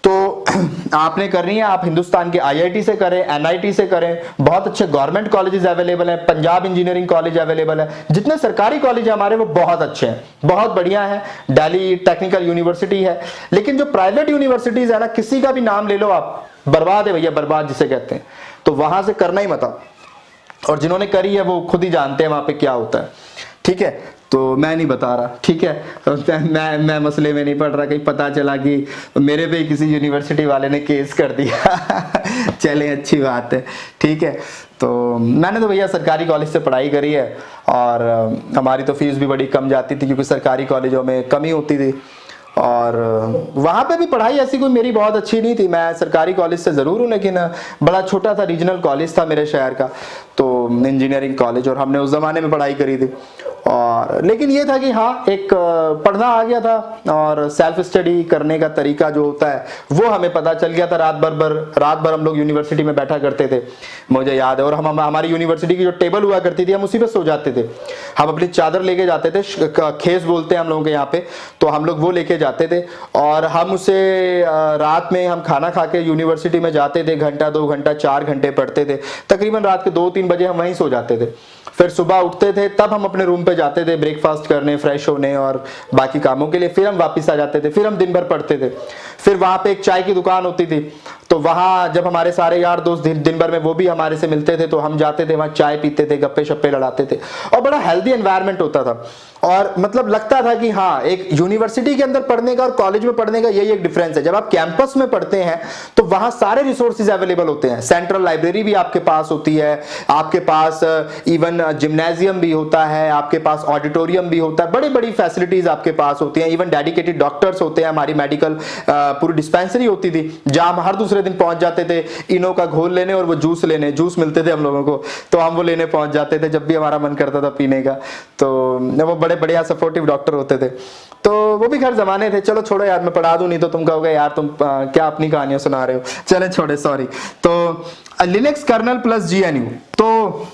तो आपने करनी है, आप हिंदुस्तान के आईआईटी से करें, एनआईटी से करें, बहुत अच्छे गवर्नमेंट कॉलेजेस अवेलेबल हैं, पंजाब इंजीनियरिंग कॉलेज अवेलेबल है, जितने सरकारी कॉलेज है हमारे वो बहुत अच्छे हैं, बहुत बढ़िया है। दिल्ली टेक्निकल यूनिवर्सिटी है। लेकिन जो प्राइवेट यूनिवर्सिटीज है ना, किसी का भी नाम ले लो आप, बर्बाद है भैया, बर्बाद जिसे कहते हैं, तो वहां से करना ही मत आप। और जिन्होंने करी है वो खुद ही जानते हैं वहां पे क्या होता है, ठीक है। तो मैं नहीं बता रहा, ठीक है, मैं मसले में नहीं पड़ रहा, कहीं पता चला कि मेरे पे किसी यूनिवर्सिटी वाले ने केस कर दिया चले अच्छी बात है, ठीक है। तो मैंने तो भैया सरकारी कॉलेज से पढ़ाई करी है और हमारी तो फीस भी बड़ी कम जाती थी क्योंकि सरकारी कॉलेजों में कमी होती थी, और वहां पे भी पढ़ाई ऐसी कोई मेरी बहुत अच्छी नहीं थी। मैं सरकारी कॉलेज से जरूर हूं, लेकिन बड़ा छोटा था, रीजनल कॉलेज था मेरे शहर का, तो इंजीनियरिंग कॉलेज, और हमने उस जमाने में पढ़ाई करी थी। और लेकिन ये था कि हाँ, एक पढ़ना आ गया था और सेल्फ स्टडी करने का तरीका जो होता है वो हमें पता चल गया था। रात भर हम लोग यूनिवर्सिटी में बैठा करते थे, मुझे याद है। और हम हमारी यूनिवर्सिटी की जो टेबल हुआ करती थी, हम उसी पे सो जाते थे। हम अपनी चादर लेके जाते थे, खेस बोलते हैं हम लोगों के यहाँ पे, तो हम लोग वो लेके जाते थे और हम उसे रात में हम खाना खा के यूनिवर्सिटी में जाते थे, घंटा 2 घंटा 4 घंटे पढ़ते थे। तकरीबन रात के 2-3 बजे हम वहीं सो जाते थे। फिर सुबह उठते थे, तब हम अपने रूम पे जाते थे ब्रेकफास्ट करने, फ्रेश होने और बाकी कामों के लिए। फिर हम वापस आ जाते थे, फिर हम दिन भर पढ़ते थे। फिर वहां पे एक चाय की दुकान होती थी, तो वहां जब हमारे सारे यार दोस्त दिन भर में वो भी हमारे से मिलते थे, तो हम जाते थे वहां, चाय पीते थे, गप्पे शप्पे लड़ाते थे, और बड़ा हेल्दी एनवायरनमेंट होता था। और मतलब लगता था कि हाँ, एक यूनिवर्सिटी के अंदर पढ़ने का और कॉलेज में पढ़ने का यही एक डिफरेंस है। जब आप कैंपस में पढ़ते हैं तो वहां सारे रिसोर्सेज अवेलेबल होते हैं, सेंट्रल लाइब्रेरी भी आपके पास होती है, आपके पास इवन जिम्नेजियम भी होता है, आपके पास ऑडिटोरियम भी होता है, बड़ी बड़ी फैसिलिटीज आपके पास होती हैं। इवन डेडिकेटेड डॉक्टर्स होते हैं, हमारी मेडिकल पूरी डिस्पेंसरी होती थी जहां हम हर दूसरे दिन पहुंच जाते थे इनो का घोल लेने, और वो जूस लेने, जूस मिलते थे हम लोगों को, तो हम वो लेने पहुंच जाते थे जब भी हमारा मन करता था पीने का। तो वो बड़े बड़े बढ़िया सपोर्टिव डॉक्टर होते थे। तो वो भी खैर जमाने थे, चलो छोड़ो यार, मैं पढ़ा दूं नहीं तो तुम कहोगे यार तुम क्या अपनी कहानियां सुना रहे हो, चले छोड़े, सॉरी। तो लिनक्स कर्नल प्लस GNU, तो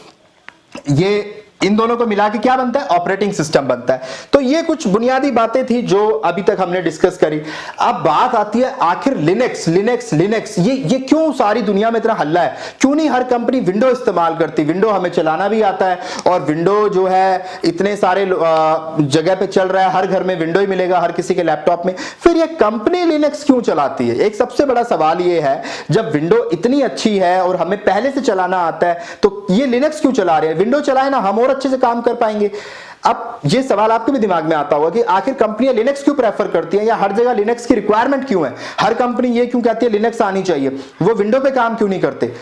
ये इन दोनों को मिला के क्या बनता है, ऑपरेटिंग सिस्टम बनता है। तो ये कुछ बुनियादी बातें थी जो अभी तक हमने डिस्कस करी। अब बात आती है आखिर लिनक्स लिनक्स लिनक्स ये क्यों सारी दुनिया में इतना हल्ला है, क्यों नहीं हर कंपनी विंडो इस्तेमाल करती। विंडो हमें चलाना भी आता है और विंडो जो है इतने सारे जगह पे चल रहा है, हर घर में विंडो ही मिलेगा, हर किसी के लैपटॉप में, फिर ये कंपनी लिनक्स क्यों चलाती है। एक सबसे बड़ा सवाल ये है, जब विंडो इतनी अच्छी है और हमें पहले से चलाना आता है तो ये लिनक्स क्यों चला रहे हैं। विंडो चलाए ना, हम और अच्छे से काम कर पाएंगे। अब ये सवाल आपके भी दिमाग में आता होगा कि आखिर कंपनियां लिनक्स क्यों प्रेफर करती हैं, या हर जगह लिनक्स की रिक्वायरमेंट क्यों है, हर कंपनी ये क्यों कहती है लिनक्स आनी चाहिए, वो विंडो पे काम क्यों नहीं करते।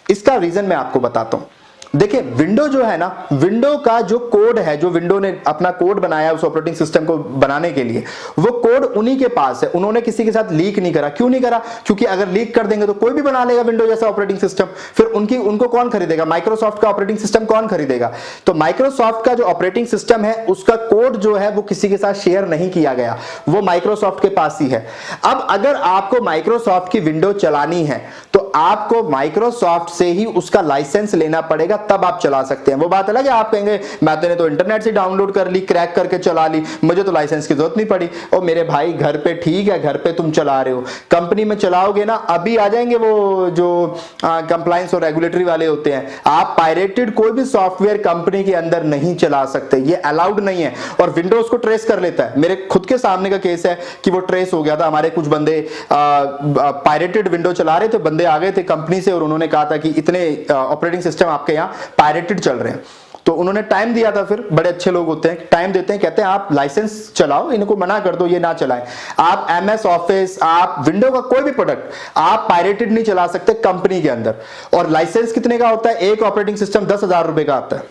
इसका रीजन मैं आपको बताता हूं। देखिए विंडो जो है ना, विंडो का जो कोड है, जो विंडो ने अपना कोड बनाया उस ऑपरेटिंग सिस्टम को बनाने के लिए, वो कोड उन्हीं के पास है, उन्होंने किसी के साथ लीक नहीं करा। क्यों नहीं करा, क्योंकि अगर लीक कर देंगे तो कोई भी बना लेगा विंडो जैसा ऑपरेटिंग सिस्टम, फिर उनको कौन खरीदेगा, माइक्रोसॉफ्ट का ऑपरेटिंग सिस्टम कौन खरीदेगा। तो माइक्रोसॉफ्ट का जो ऑपरेटिंग सिस्टम है उसका कोड जो है वो किसी के साथ शेयर नहीं किया गया, वो माइक्रोसॉफ्ट के पास ही है। अब अगर आपको माइक्रोसॉफ्ट की विंडो चलानी है तो आपको माइक्रोसॉफ्ट से ही उसका लाइसेंस लेना पड़ेगा, तब आप चला सकते हैं। वो बात अलग है, आप कहेंगे मैंने तो इंटरनेट से डाउनलोड कर ली, क्रैक करके चला ली, मुझे तो लाइसेंस की जरूरत नहीं पड़ी। और मेरे भाई घर पे ठीक है, घर पे तुम चला रहे हो, कंपनी में चलाओगे ना, अभी आ जाएंगे वो जो कंप्लायंस और रेगुलेटरी वाले होते हैं, आप पायरेटेड कोई भी सॉफ्टवेयर कंपनी के अंदर नहीं चला सकते, ये अलाउड नहीं है। और विंडोज को ट्रेस कर लेता है। मेरे खुद के सामने का केस है कि वो ट्रेस हो गया था, हमारे कुछ बंदे पायरेटेड विंडो चला रहे थे, बंदे आ गए थे कंपनी से और उन्होंने कहा था कि इतने ऑपरेटिंग सिस्टम आपके यहाँ पायरेटेड चल रहे हैं। तो उन्होंने टाइम दिया था, फिर बड़े अच्छे लोग होते हैं, टाइम देते हैं, कहते हैं आप लाइसेंस चलाओ, इनको मना कर दो ये ना चलाएं। आप MS ऑफिस, आप विंडो का कोई भी प्रोडक्ट आप पायरेटेड नहीं चला सकते कंपनी के अंदर। और लाइसेंस कितने का होता है, एक ऑपरेटिंग सिस्टम 10,000 रुपए का आता है,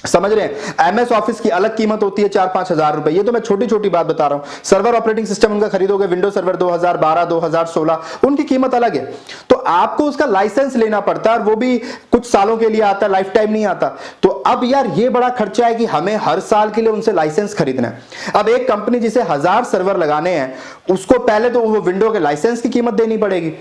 समझ रहे हैं। MS ऑफिस की अलग कीमत होती है 4-5 हजार रुपए, ये तो मैं छोटी छोटी बात बता रहा हूं। सर्वर ऑपरेटिंग सिस्टम उनका खरीदोगे, विंडो सर्वर 2012 2016, उनकी कीमत अलग है। तो आपको उसका लाइसेंस लेना पड़ता है और वो भी कुछ सालों के लिए आता है, लाइफ टाइम नहीं आता। तो अब यार ये बड़ा खर्चा है कि हमें हर साल के लिए उनसे लाइसेंस खरीदना है। अब एक कंपनी जिसे 1000 सर्वर लगाने हैं, उसको पहले तो वो विंडो के लाइसेंस की कीमत देनी पड़ेगी,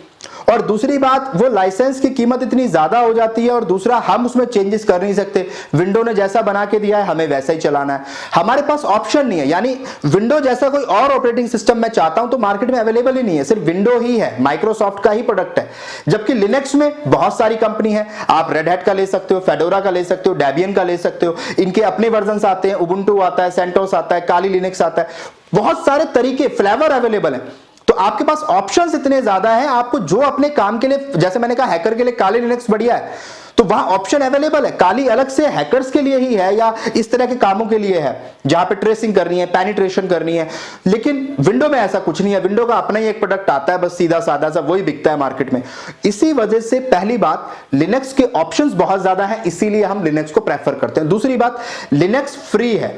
और दूसरी बात वो लाइसेंस की कीमत इतनी ज्यादा हो जाती है, और दूसरा हम उसमें चेंजेस कर नहीं सकते, विंडो ने जैसा बना के दिया है हमें वैसा ही चलाना है, हमारे पास ऑप्शन नहीं है। यानी विंडो जैसा कोई और ऑपरेटिंग सिस्टम मैं चाहता हूं तो मार्केट में अवेलेबल ही नहीं है, सिर्फ विंडो ही है, माइक्रोसॉफ्ट का ही प्रोडक्ट है। जबकि लिनक्स में बहुत सारी कंपनी है, आप रेड हैट का ले सकते हो, फेडोरा का ले सकते हो, डेबियन का ले सकते हो, इनके अपने वर्जन आते हैं, उबुंटू आता है, सेंटोस आता है, काली लिनक्स आता है, बहुत सारे तरीके फ्लेवर अवेलेबल है। तो आपके पास ऑप्शंस इतने ज्यादा हैं, आपको जो अपने काम के लिए, जैसे मैंने कहा हैकर के लिए काली लिनक्स बढ़िया है, तो वहां ऑप्शन अवेलेबल है। काली अलग से हैकर्स के लिए ही है या इस तरह के कामों के लिए है जहां पे ट्रेसिंग करनी है, पेनिट्रेशन करनी है। लेकिन विंडो में ऐसा कुछ नहीं है, विंडो का अपना ही एक प्रोडक्ट आता है, बस सीधा साधा सा वही बिकता है मार्केट में। इसी वजह से पहली बात, लिनक्स के ऑप्शंस बहुत ज्यादा हैं, इसीलिए हम लिनक्स को प्रेफर करते हैं। दूसरी बात, लिनक्स फ्री है,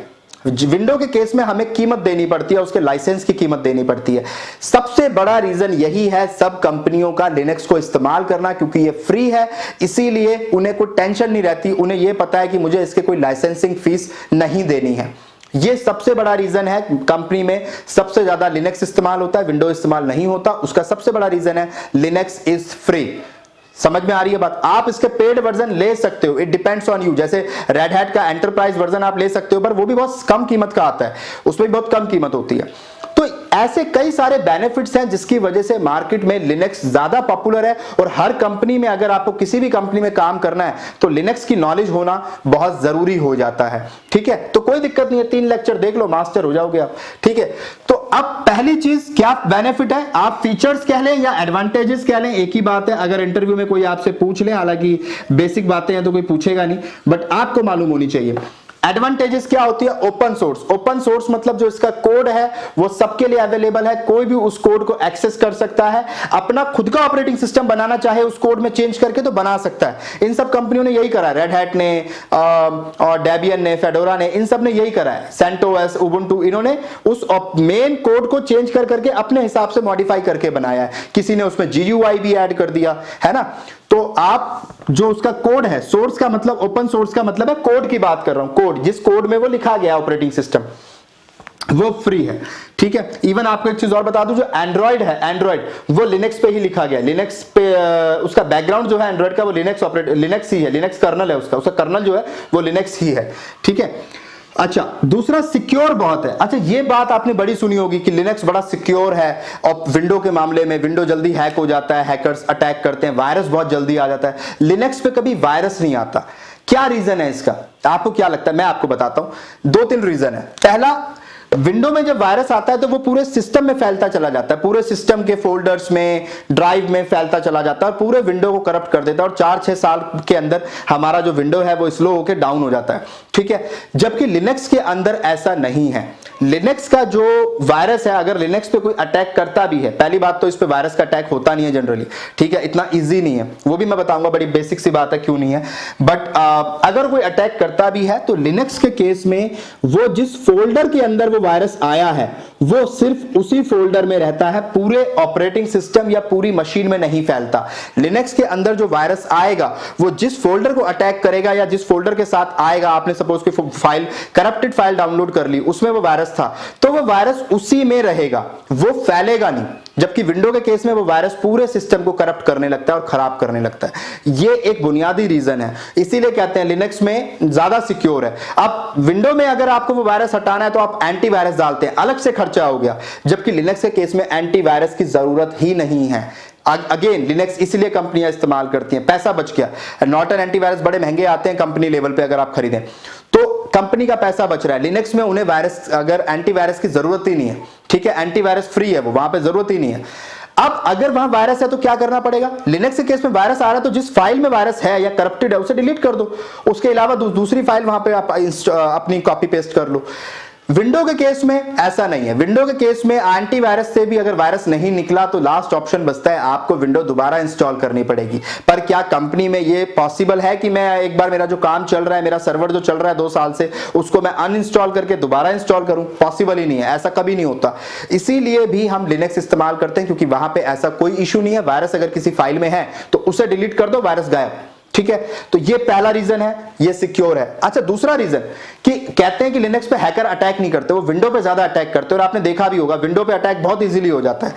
विंडो के केस में हमें कीमत देनी पड़ती है, उसके लाइसेंस की कीमत देनी पड़ती है। सबसे बड़ा रीजन यही है सब कंपनियों का लिनक्स को इस्तेमाल करना, क्योंकि ये फ्री है, इसीलिए उन्हें कोई टेंशन नहीं रहती, उन्हें यह पता है कि मुझे इसके कोई लाइसेंसिंग फीस नहीं देनी है। ये सबसे बड़ा रीजन है, कंपनी में सबसे ज्यादा लिनक्स इस्तेमाल होता है, विंडो इस्तेमाल नहीं होता, उसका सबसे बड़ा रीजन है लिनक्स इज फ्री। समझ में आ रही है बात। आप इसके पेड वर्जन ले सकते हो, इट डिपेंड्स ऑन यू। जैसे रेड हैट का एंटरप्राइज वर्जन आप ले सकते हो, पर वो भी बहुत कम कीमत का आता है, उसमें भी बहुत कम कीमत होती है। तो ऐसे कई सारे बेनिफिट्स हैं जिसकी वजह से मार्केट में लिनक्स ज्यादा पॉपुलर है। और हर कंपनी में, अगर आपको किसी भी कंपनी में काम करना है तो लिनक्स की नॉलेज होना बहुत जरूरी हो जाता है। ठीक है, तो कोई दिक्कत नहीं है, 3 लेक्चर देख लो, मास्टर हो जाओगे आप। ठीक है, तो अब पहली चीज क्या बेनिफिट है, आप फीचर्स कह लें या एडवांटेजेस कह लें, एक ही बात है। अगर इंटरव्यू में कोई आपसे पूछ ले, हालांकि बेसिक बातें हैं तो कोई पूछेगा नहीं, बट आपको मालूम होनी चाहिए। एडवांटेजेस क्या होती है, ओपन सोर्स। ओपन सोर्स मतलब जो इसका कोड है वो सबके लिए अवेलेबल है, कोई भी उस कोड को एक्सेस कर सकता है, अपना खुद का ऑपरेटिंग सिस्टम बनाना चाहे उस कोड में चेंज करके तो बना सकता है। इन सब कंपनियों ने यही करा है, रेड हैट ने और डेबियन ने, फेडोरा ने, इन सब ने यही करा है, सेंटोस, उबुंटू, इन्होंने उस मेन कोड को चेंज कर करके अपने हिसाब से मॉडिफाई करके बनाया है। किसी ने उसमें GUI भी ऐड कर दिया है ना। तो आप जो उसका कोड है, सोर्स का मतलब, ओपन सोर्स का मतलब है कोड की बात कर रहा हूं, कोड जिस कोड में वो लिखा गया ऑपरेटिंग सिस्टम वो फ्री है, ठीक है। इवन आपको एक चीज और बता दूं, जो एंड्रॉइड है, एंड्रॉइड वो लिनक्स पे ही लिखा गया, लिनक्स पे उसका बैकग्राउंड जो है एंड्रॉइड का वो लिनक्स ही है, लिनक्स कर्नल है उसका कर्नल जो है वो लिनक्स ही है, ठीक है। अच्छा, दूसरा सिक्योर बहुत है। अच्छा, ये बात आपने बड़ी सुनी होगी कि लिनक्स बड़ा सिक्योर है और विंडो के मामले में विंडो जल्दी हैक हो जाता है, हैकर्स अटैक करते हैं, वायरस बहुत जल्दी आ जाता है। लिनक्स पे कभी वायरस नहीं आता। क्या रीजन है इसका, आपको क्या लगता है? मैं आपको बताता हूं, 2-3 रीजन है। पहला, विंडो में जब वायरस आता है तो वो पूरे सिस्टम में फैलता चला जाता है, पूरे सिस्टम के फोल्डर्स में, ड्राइव में फैलता चला जाता है और पूरे विंडो को करप्ट कर देता है और 4-6 साल के अंदर हमारा जो विंडो है वो स्लो होकर डाउन हो जाता है, ठीक है। जबकि लिनक्स के अंदर ऐसा नहीं है। लिनक्स का जो वायरस है, अगर लिनक्स पे कोई अटैक करता भी है, पहली बात तो इस पे वायरस का अटैक होता नहीं है जनरली, ठीक है, इतना इजी नहीं है, वो भी मैं बताऊंगा, बड़ी बेसिक सी बात है क्यों नहीं है। बट अगर कोई अटैक करता भी है तो लिनक्स के केस में वो जिस फोल्डर के अंदर वो वायरस आया है वो सिर्फ उसी फोल्डर में रहता है, पूरे ऑपरेटिंग सिस्टम या पूरी मशीन में नहीं फैलता। लिनक्स के अंदर जो वायरस आएगा वो जिस फोल्डर को अटैक करेगा या जिस फोल्डर के साथ आएगा, आपने सपोज कोई फाइल, करप्टेड फाइल डाउनलोड कर ली, उसमें वो वायरस था, तो वो वायरस उसी में रहेगा, वो फैलेगा नहीं। जबकि विंडो के केस में वो वायरस पूरे सिस्टम को करप्ट करने लगता है और खराब करने लगता है। ये एक बुनियादी रीजन है, इसीलिए कहते हैं लिनक्स में ज्यादा सिक्योर है। अब विंडो में अगर आपको वो वायरस हटाना है तो आप एंटीवायरस डालते हैं, अलग से खर्चा हो गया, जबकि लिनक्स के केस में एंटीवायरस की जरूरत ही नहीं है। अगेन लिनक्स इसलिए कंपनियां इस्तेमाल करती हैं, पैसा बच गया। नॉर्टन एंटीवायरस बड़े महंगे आते हैं कंपनी लेवल पे, अगर आप खरीदें तो कंपनी का पैसा बच रहा है। लिनक्स में उन्हें वायरस, अगर एंटीवायरस की जरूरत ही नहीं है, ठीक है, एंटीवायरस फ्री है, वो वहां पे जरूरत ही नहीं है। अब अगर वहां वायरस है तो क्या करना पड़ेगा? लिनक्स के केस में वायरस आ रहा है तो जिस फाइल में वायरस है या करप्टेड है उसे डिलीट कर दो, उसके अलावा दूसरी फाइल वहां पे आप अपनी कॉपी पेस्ट कर लो। विंडो के केस में ऐसा नहीं है। विंडो के केस में एंटीवायरस से भी अगर वायरस नहीं निकला तो लास्ट ऑप्शन बचता है, आपको विंडो दोबारा इंस्टॉल करनी पड़ेगी। पर क्या कंपनी में ये पॉसिबल है कि मैं एक बार, मेरा जो काम चल रहा है, मेरा सर्वर जो चल रहा है 2 साल से, उसको मैं अनइंस्टॉल करके दोबारा इंस्टॉल करूं? पॉसिबल ही नहीं है, ऐसा कभी नहीं होता। इसीलिए भी हम लिनक्स इस्तेमाल करते हैं, क्योंकि वहां पे ऐसा कोई इशू नहीं है। वायरस अगर किसी फाइल में है तो उसे डिलीट कर दो, वायरस गायब, ठीक है। तो ये पहला रीजन है, ये सिक्योर है। अच्छा, दूसरा रीजन कि कहते हैं कि लिनक्स पे हैकर अटैक नहीं करते, वो विंडो पे ज्यादा अटैक करते हैं, और आपने देखा भी होगा विंडो पे अटैक बहुत इजीली हो जाता है।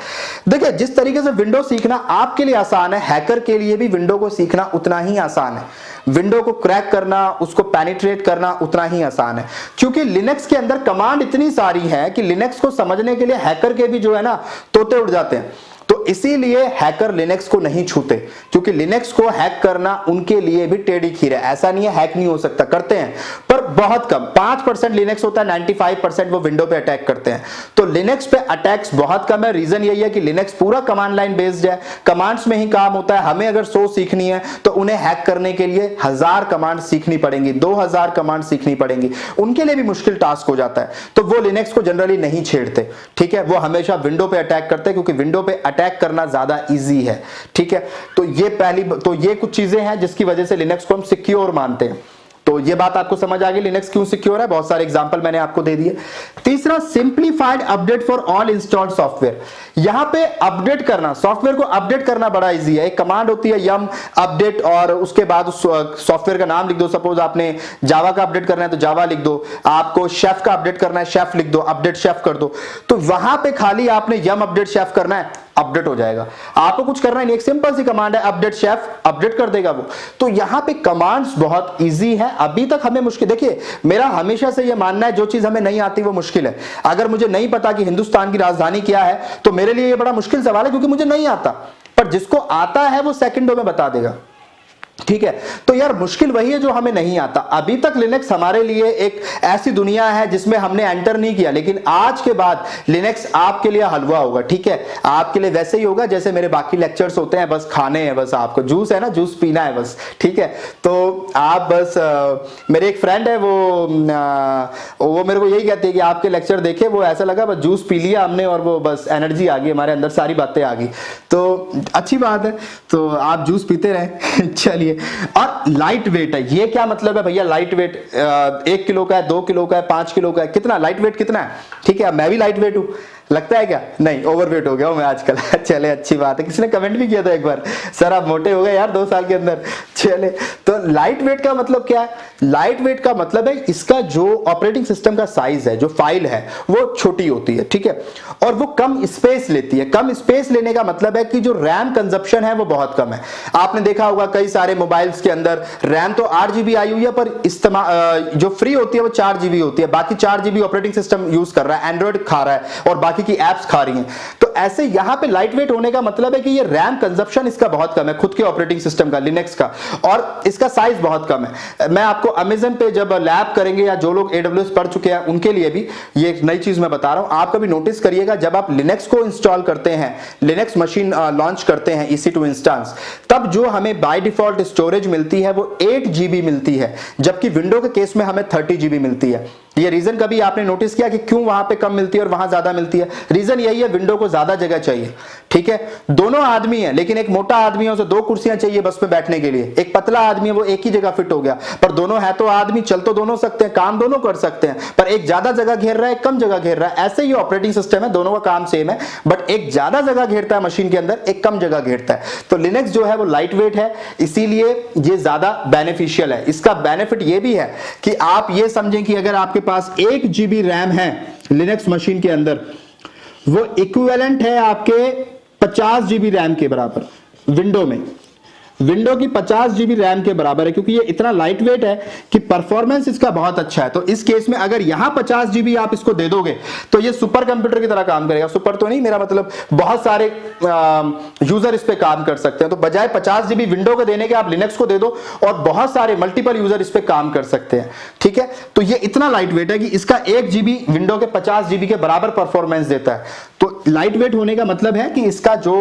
देखिए, जिस तरीके से विंडो सीखना आपके लिए आसान है, हैकर के लिए भी विंडो को सीखना उतना ही आसान है। विंडो को क्रैक करना, उसको पेनिट्रेट करना उतना ही आसान है, क्योंकि लिनक्स के अंदर कमांड इतनी सारी है कि लिनक्स को समझने के लिए हैकर के भी जो है ना तोते उड़ जाते हैं। तो इसीलिए हैकर लिनक्स को नहीं छूते, क्योंकि लिनक्स को हैक करना उनके लिए भी टेढ़ी खीर है। ऐसा नहीं है हैक नहीं हो सकता, करते हैं, पर बहुत कम, 5% लिनक्स होता है, 95% वो विंडो पे अटैक करते हैं। तो लिनक्स पे अटैक्स बहुत कम है। रीजन यही है कि लिनक्स पूरा कमांड लाइन बेस्ड है, कमांड्स में ही काम होता है। हमें अगर 100 सीखनी है तो उन्हें हैक करने के लिए 1000 कमांड सीखनी पड़ेंगी, 2000 कमांड सीखनी पड़ेंगी, उनके लिए भी मुश्किल टास्क हो जाता है। तो वो लिनक्स को जनरली नहीं छेड़ते, ठीक है, वो हमेशा विंडो पे अटैक करते हैं, क्योंकि विंडो पे अटैक करना ज्यादा इजी है, ठीक है। तो ये कुछ चीजें हैं जिसकी वजह से लिनक्स को हम सिक्योर मानते हैं। तो ये बात आपको समझ आ गई लिनक्स क्यों सिक्योर है, बहुत सारे एग्जांपल मैंने आपको दे दिए। तीसरा, simplified update for all installed software. यहां पे अपडेट करना, सॉफ्टवेयर को अपडेट करना बड़ा इजी है। एक कमांड होती है यम अपडेट, और उसके बाद उस सॉफ्टवेयर का नाम लिख दो। सपोज आपने जावा का अपडेट करना है तो जावा लिख दो, आपको शेफ का अपडेट करना है शेफ लिख दो, अपडेट शेफ कर दो। तो वहां पे खाली आपने यम अपडेट शेफ करना है, अपडेट हो जाएगा। आपको कुछ करना नहीं, एक सिंपल सी कमांड है अपडेट शेफ, अपडेट कर देगा वो। तो यहां पे कमांड्स बहुत इजी है। अभी तक हमें मुश्किल, देखिए मेरा हमेशा से ये मानना है जो चीज हमें नहीं आती वो मुश्किल है। अगर मुझे नहीं पता कि हिंदुस्तान की राजधानी क्या है तो मेरे लिए ये बड़ा मुश्किल सवाल है, क्योंकि मुझे नहीं आता। पर जिसको आता है वो सेकंडों में बता देगा, ठीक है। तो यार मुश्किल वही है जो हमें नहीं आता। अभी तक लिनक्स हमारे लिए एक ऐसी दुनिया है जिसमें हमने एंटर नहीं किया, लेकिन आज के बाद लिनक्स आपके लिए हलवा होगा, ठीक है। आपके लिए वैसे ही होगा जैसे मेरे बाकी लेक्चर्स होते हैं, बस खाने हैं, बस आपको जूस है ना, जूस पीना है बस, ठीक है। तो आप बस मेरे एक फ्रेंड है वो मेरे को यही कहते हैं कि आपके लेक्चर देखे, वो ऐसा लगा बस जूस पी लिया हमने और वो बस एनर्जी आ गई हमारे अंदर, सारी बातें आ गई। तो अच्छी बात है, तो आप जूस पीते रहें। चलिए, और लाइट वेट है। ये क्या मतलब है भैया? लाइट वेट 1 किलो का है, 2 किलो का है, 5 किलो का है, कितना लाइट वेट कितना है, ठीक है। मैं भी लाइट वेट हूं, लगता है क्या? नहीं, ओवरवेट हो गया हूं मैं आजकल। चले, अच्छी बात है। किसी ने कमेंट भी किया था एक बार, सर आप मोटे हो गए यार 2 साल के अंदर। चले, तो लाइट वेट का मतलब क्या है? लाइट वेट का मतलब है इसका जो ऑपरेटिंग सिस्टम का साइज है, जो फाइल है, वो छोटी होती है, ठीक है, और वो कम स्पेस लेती है। कम स्पेस लेने का मतलब है कि जो रैम कंजप्शन है वो बहुत कम है। आपने देखा होगा कई सारे मोबाइल्स के अंदर रैम तो 8 GB आई हुई है, पर इस्तेमाल जो फ्री होती है वो 4 GB होती है, बाकी 4 GB ऑपरेटिंग सिस्टम यूज कर रहा है, एंड्रॉइड खा रहा है और बाकी की एप्स खा रही हैं। तो ऐसे यहां पे लाइट वेट होने का मतलब है कि ये रैम कंजप्शन इसका बहुत कम है, खुद के ऑपरेटिंग सिस्टम का, लिनक्स का, और इसका साइज बहुत कम है। मैं आपको अमेज़न पे जब लैब करेंगे, या जो लोग AWS पढ़ चुके हैं उनके लिए भी ये एक नई चीज मैं बता रहा हूं। आप कभी नोटिस करिएगा, जब आप लिनक्स को इंस्टॉल करते हैं, लिनक्स मशीन लॉन्च करते हैं EC2 इंस्टेंस, तब जो हमें बाय डिफॉल्ट स्टोरेज मिलती है वो 8 GB मिलती है, जबकि विंडो के केस में हमें 30 GB मिलती है। ये रीजन कभी आपने नोटिस किया कि क्यों वहां पे कम मिलती है और वहां ज्यादा मिलती है? रीजन यही है, विंडो को ज्यादा जगह चाहिए, ठीक है। दोनों आदमी है, लेकिन एक मोटा आदमी है, उसे 2 कुर्सियां चाहिए बस में बैठने के लिए। एक पतला आदमी है, वो एक ही जगह फिट हो गया, पर दोनों है तो आदमी, चल तो दोनों सकते हैं, काम दोनों कर सकते हैं, पर एक ज्यादा जगह घेर रहा है, कम जगह घेर रहा है। ऐसे ही ऑपरेटिंग सिस्टम है, दोनों का काम सेम है, बट एक ज्यादा जगह घेरता है मशीन के अंदर, एक कम जगह घेरता है। तो लिनक्स जो है वो लाइट वेट है, इसीलिए ये ज्यादा बेनिफिशियल है। इसका बेनिफिट ये भी है कि आप ये समझें कि अगर आपके पास 1 GB रैम है लिनक्स मशीन के अंदर, वो इक्विवेलेंट है आपके 50 GB रैम के बराबर। विंडो में विंडो की 50 GB रैम के बराबर है, क्योंकि ये इतना लाइट वेट है कि परफॉर्मेंस इसका बहुत अच्छा है। तो इस केस में अगर यहां 50 GB आप इसको दे दोगे तो ये सुपर कंप्यूटर की तरह काम करेगा। सुपर तो नहीं, मेरा मतलब बहुत सारे यूजर इस पे काम कर सकते हैं। तो बजाय 50 GB विंडो को देने के आप लिनक्स को दे दो और बहुत सारे मल्टीपल यूजर इस पे काम कर सकते हैं, ठीक है। तो ये इतना लाइट वेट है कि इसका 1 GB विंडो के 50 GB के बराबर परफॉर्मेंस देता है। तो लाइट वेट होने का मतलब है कि इसका जो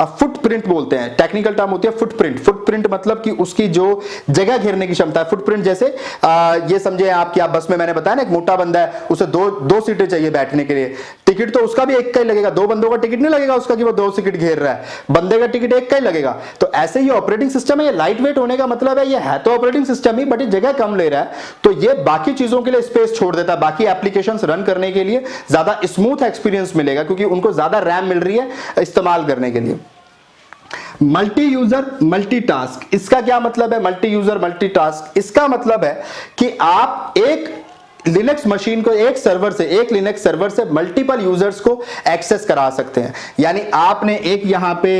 फुटप्रिंट बोलते हैं, टेक्निकल टर्म होती है फुटप्रिंट। फुटप्रिंट मतलब कि उसकी जो जगह घेरने की क्षमता है। फुटप्रिंट जैसे ये समझे आप कि आप बस में, मैंने बताया ना, एक मोटा बंदा है, उसे दो सीटें चाहिए बैठने के लिए, टिकट तो उसका भी एक का ही लगेगा, 2 बंदों का टिकट नहीं लगेगा उसका कि वो 2 सीट घेर रहा है, बंदे का टिकट एक का ही लगेगा। तो ऐसे ही ऑपरेटिंग सिस्टम है। ये लाइट वेट होने का मतलब है, ये है तो ऑपरेटिंग सिस्टम ही, बट ये जगह कम ले रहा है, तो ये बाकी चीजों के लिए स्पेस छोड़ देता है, बाकी एप्लीकेशंस रन करने के लिए ज्यादा स्मूथ एक्सपीरियंस मिलेगा, क्योंकि उनको ज्यादा रैम मिल रही है इस्तेमाल करने के लिए। मल्टी यूजर मल्टीटास्क, इसका क्या मतलब है? मल्टी यूजर मल्टीटास्क, इसका मतलब है कि आप एक लिनक्स मशीन को, एक सर्वर से, एक लिनक्स सर्वर से मल्टीपल यूजर्स को एक्सेस करा सकते हैं। यानी आपने एक यहां पे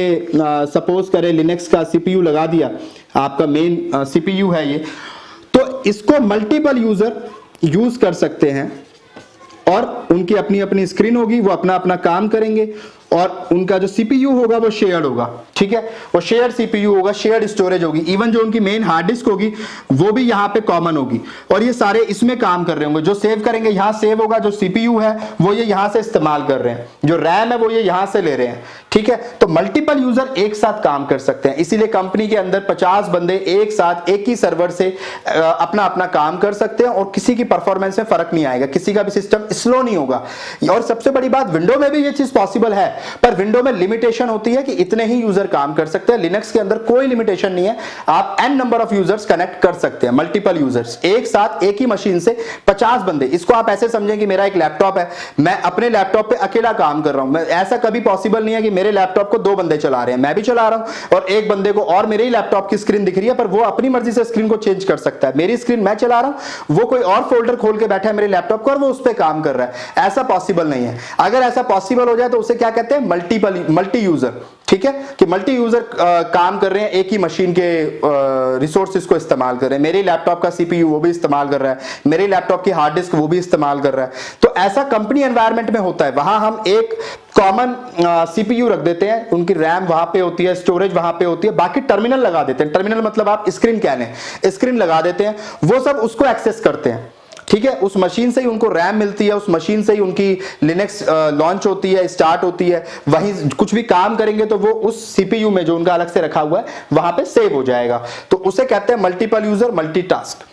सपोज करें लिनक्स का CPU लगा दिया, आपका मेन CPU है ये, तो इसको मल्टीपल यूजर यूज कर सकते हैं और उनकी अपनी अपनी स्क्रीन होगी, वो अपना अपना काम करेंगे और उनका जो CPU होगा वो शेयर्ड होगा, ठीक है। वो शेयर्ड CPU होगा, शेयर्ड स्टोरेज होगी, इवन जो उनकी मेन हार्ड डिस्क होगी वो भी यहाँ पे कॉमन होगी, और ये सारे इसमें काम कर रहे होंगे। जो सेव करेंगे यहाँ सेव होगा, जो CPU है वो ये यहाँ से इस्तेमाल कर रहे हैं, जो रैम है वो ये यहाँ से ले रहे हैं, ठीक है। तो मल्टीपल यूजर एक साथ काम कर सकते हैं, इसीलिए कंपनी के अंदर 50 बंदे एक साथ एक ही सर्वर से अपना अपना काम कर सकते हैं और किसी की परफॉर्मेंस में फर्क नहीं आएगा, किसी का भी सिस्टम स्लो नहीं होगा। और सबसे बड़ी बात, विंडो में भी ये चीज पॉसिबल है, पर विंडो में लिमिटेशन होती है कि इतने ही यूजर काम कर सकते हैं। लिनक्स के अंदर कोई लिमिटेशन नहीं है, आप n number of users connect कर सकते हैं, मल्टीपल यूजर्स एक साथ एक ही मशीन से 50 बंदे। इसको आप ऐसे समझें कि मेरा एक लैपटॉप है, मैं अपने लैपटॉप पे अकेला काम कर रहा हूं, ऐसा कभी पॉसिबल नहीं है कि मेरे लैपटॉप को 2 बंदे चला रहे हैं, मैं भी चला रहा हूं और एक बंदे को और मेरे ही लैपटॉप की स्क्रीन दिख रही है, पर वो अपनी मर्जी से स्क्रीन को चेंज कर सकता है। मेरी स्क्रीन मैं चला रहा हूं, वो कोई और फोल्डर खोल के बैठा है मेरे लैपटॉप को और वो उस पर काम कर रहा है, ऐसा पॉसिबल नहीं है। अगर ऐसा पॉसिबल हो जाए तो उसे क्या कहते हैं? मल्टी यूजर, ठीक है, कि मल्टी यूजर काम कर रहे हैं, एक ही मशीन के रिसोर्सेज को इस्तेमाल कर रहे हैं। मेरे लैपटॉप का CPU वो भी इस्तेमाल कर रहा है, मेरे लैपटॉप की हार्ड डिस्क वो भी इस्तेमाल कर रहा है। तो ऐसा कंपनी एनवायरनमेंट में होता है, वहां हम एक कॉमन CPU रख देते हैं, उनकी रैम वहां पे होती है, स्टोरेज वहां पे होती है, बाकी टर्मिनल लगा देते हैं। टर्मिनल मतलब आप स्क्रीन कहने, स्क्रीन लगा देते हैं, वो सब उसको एक्सेस करते हैं, ठीक है। उस मशीन से ही उनको रैम मिलती है, उस मशीन से ही उनकी लिनक्स लॉन्च होती है, स्टार्ट होती है, वहीं कुछ भी काम करेंगे तो वो उस CPU में जो उनका अलग से रखा हुआ है वहां पे सेव हो जाएगा। तो उसे कहते हैं मल्टीपल यूजर मल्टीटास्क।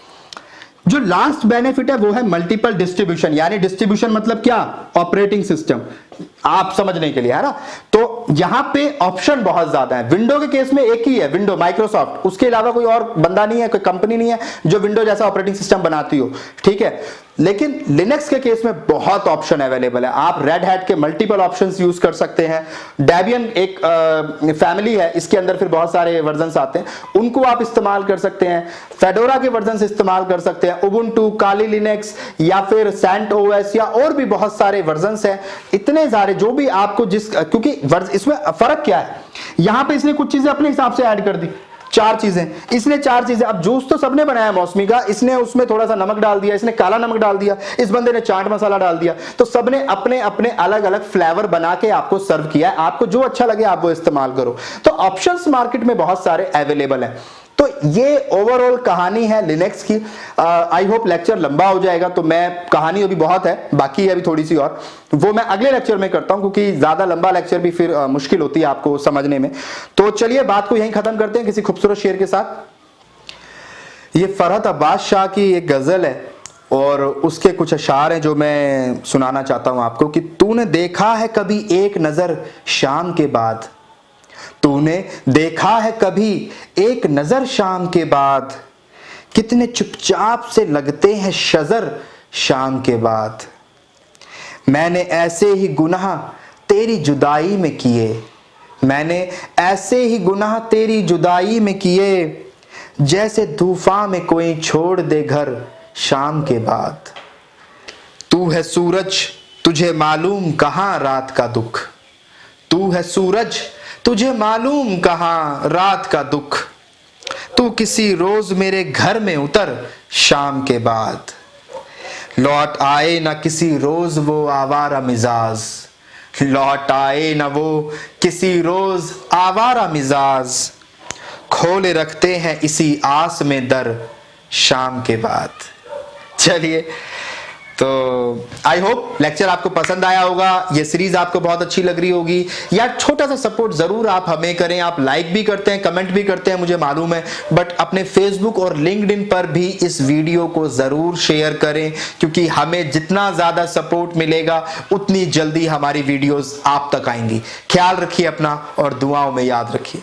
जो लास्ट बेनिफिट है वो है मल्टीपल डिस्ट्रीब्यूशन। यानी डिस्ट्रीब्यूशन मतलब क्या? Operating system. आप समझने के लिए, है ना। तो यहां पे ऑप्शन बहुत ज्यादा है। विंडो के केस में एक ही है, विंडो माइक्रोसॉफ्ट, उसके अलावा कोई और बंदा नहीं है, कोई कंपनी नहीं है जो विंडो जैसा ऑपरेटिंग सिस्टम बनाती हो, ठीक है। लेकिन लिनक्स के केस में बहुत ऑप्शन अवेलेबल है। आप रेड हैट के मल्टीपल ऑप्शंस यूज कर सकते हैं। डेबियन एक फैमिली है, इसके अंदर फिर बहुत सारे वर्जन्स आते हैं, उनको आप इस्तेमाल कर सकते हैं। फेडोरा के वर्जन्स इस्तेमाल कर सकते हैं, उबुंटू, काली लिनक्स या फिर सेंट ओएस या और भी बहुत सारे वर्जन्स हैं, इतने सारे जो भी आपको क्योंकि इसमें फर्क क्या है, यहां पे इसने कुछ चीजें अपने हिसाब से ऐड कर दी, 4 चीजें, इसने 4 चीजें। अब जूस तो सबने बनाया मौसमी का, इसने उसमें थोड़ा सा नमक डाल दिया, इसने काला नमक डाल दिया, इस बंदे ने चाट मसाला डाल दिया, तो सबने अपने अपने अलग अलग फ्लेवर बना के आपको सर्व किया है। आपको जो अच्छा लगे आप वो इस्तेमाल करो। तो ऑप्शंस मार्केट में बहुत सारे अवेलेबल हैं। तो ये ओवरऑल कहानी है लिनक्स की। आई होप लेक्चर लंबा हो जाएगा, तो मैं कहानी अभी बहुत है, बाकी है अभी थोड़ी सी और, वो मैं अगले लेक्चर में करता हूं, क्योंकि ज्यादा लंबा लेक्चर भी फिर मुश्किल होती है आपको समझने में। तो चलिए बात को यहीं खत्म करते हैं किसी खूबसूरत शेर के साथ। ये फरहत अब्बास शाह की एक गजल है और उसके कुछ अशार हैं जो मैं सुनाना चाहता हूं आपको कि तूने देखा है कभी एक नजर शाम के बाद, तूने देखा है कभी एक नजर शाम के बाद, कितने चुपचाप से लगते हैं शजर शाम के बाद। मैंने ऐसे ही गुनाह तेरी जुदाई में किए, मैंने ऐसे ही गुनाह तेरी जुदाई में किए, जैसे तूफान में कोई छोड़ दे घर शाम के बाद। तू है सूरज तुझे मालूम कहां रात का दुख, तू है सूरज तुझे मालूम कहां रात का दुख, तू किसी रोज मेरे घर में उतर शाम के बाद। लौट आए ना किसी रोज वो आवारा मिजाज, लौट आए ना वो किसी रोज आवारा मिजाज, खोले रखते हैं इसी आस में दर शाम के बाद। चलिए, तो आई होप लेक्चर आपको पसंद आया होगा, ये सीरीज आपको बहुत अच्छी लग रही होगी। यार छोटा सा सपोर्ट जरूर आप हमें करें, आप लाइक भी करते हैं, कमेंट भी करते हैं, मुझे मालूम है, बट अपने फेसबुक और लिंक्डइन पर भी इस वीडियो को जरूर शेयर करें, क्योंकि हमें जितना ज्यादा सपोर्ट मिलेगा उतनी जल्दी हमारी वीडियोस आप तक आएंगी। ख्याल रखिए अपना और दुआओं में याद रखिए।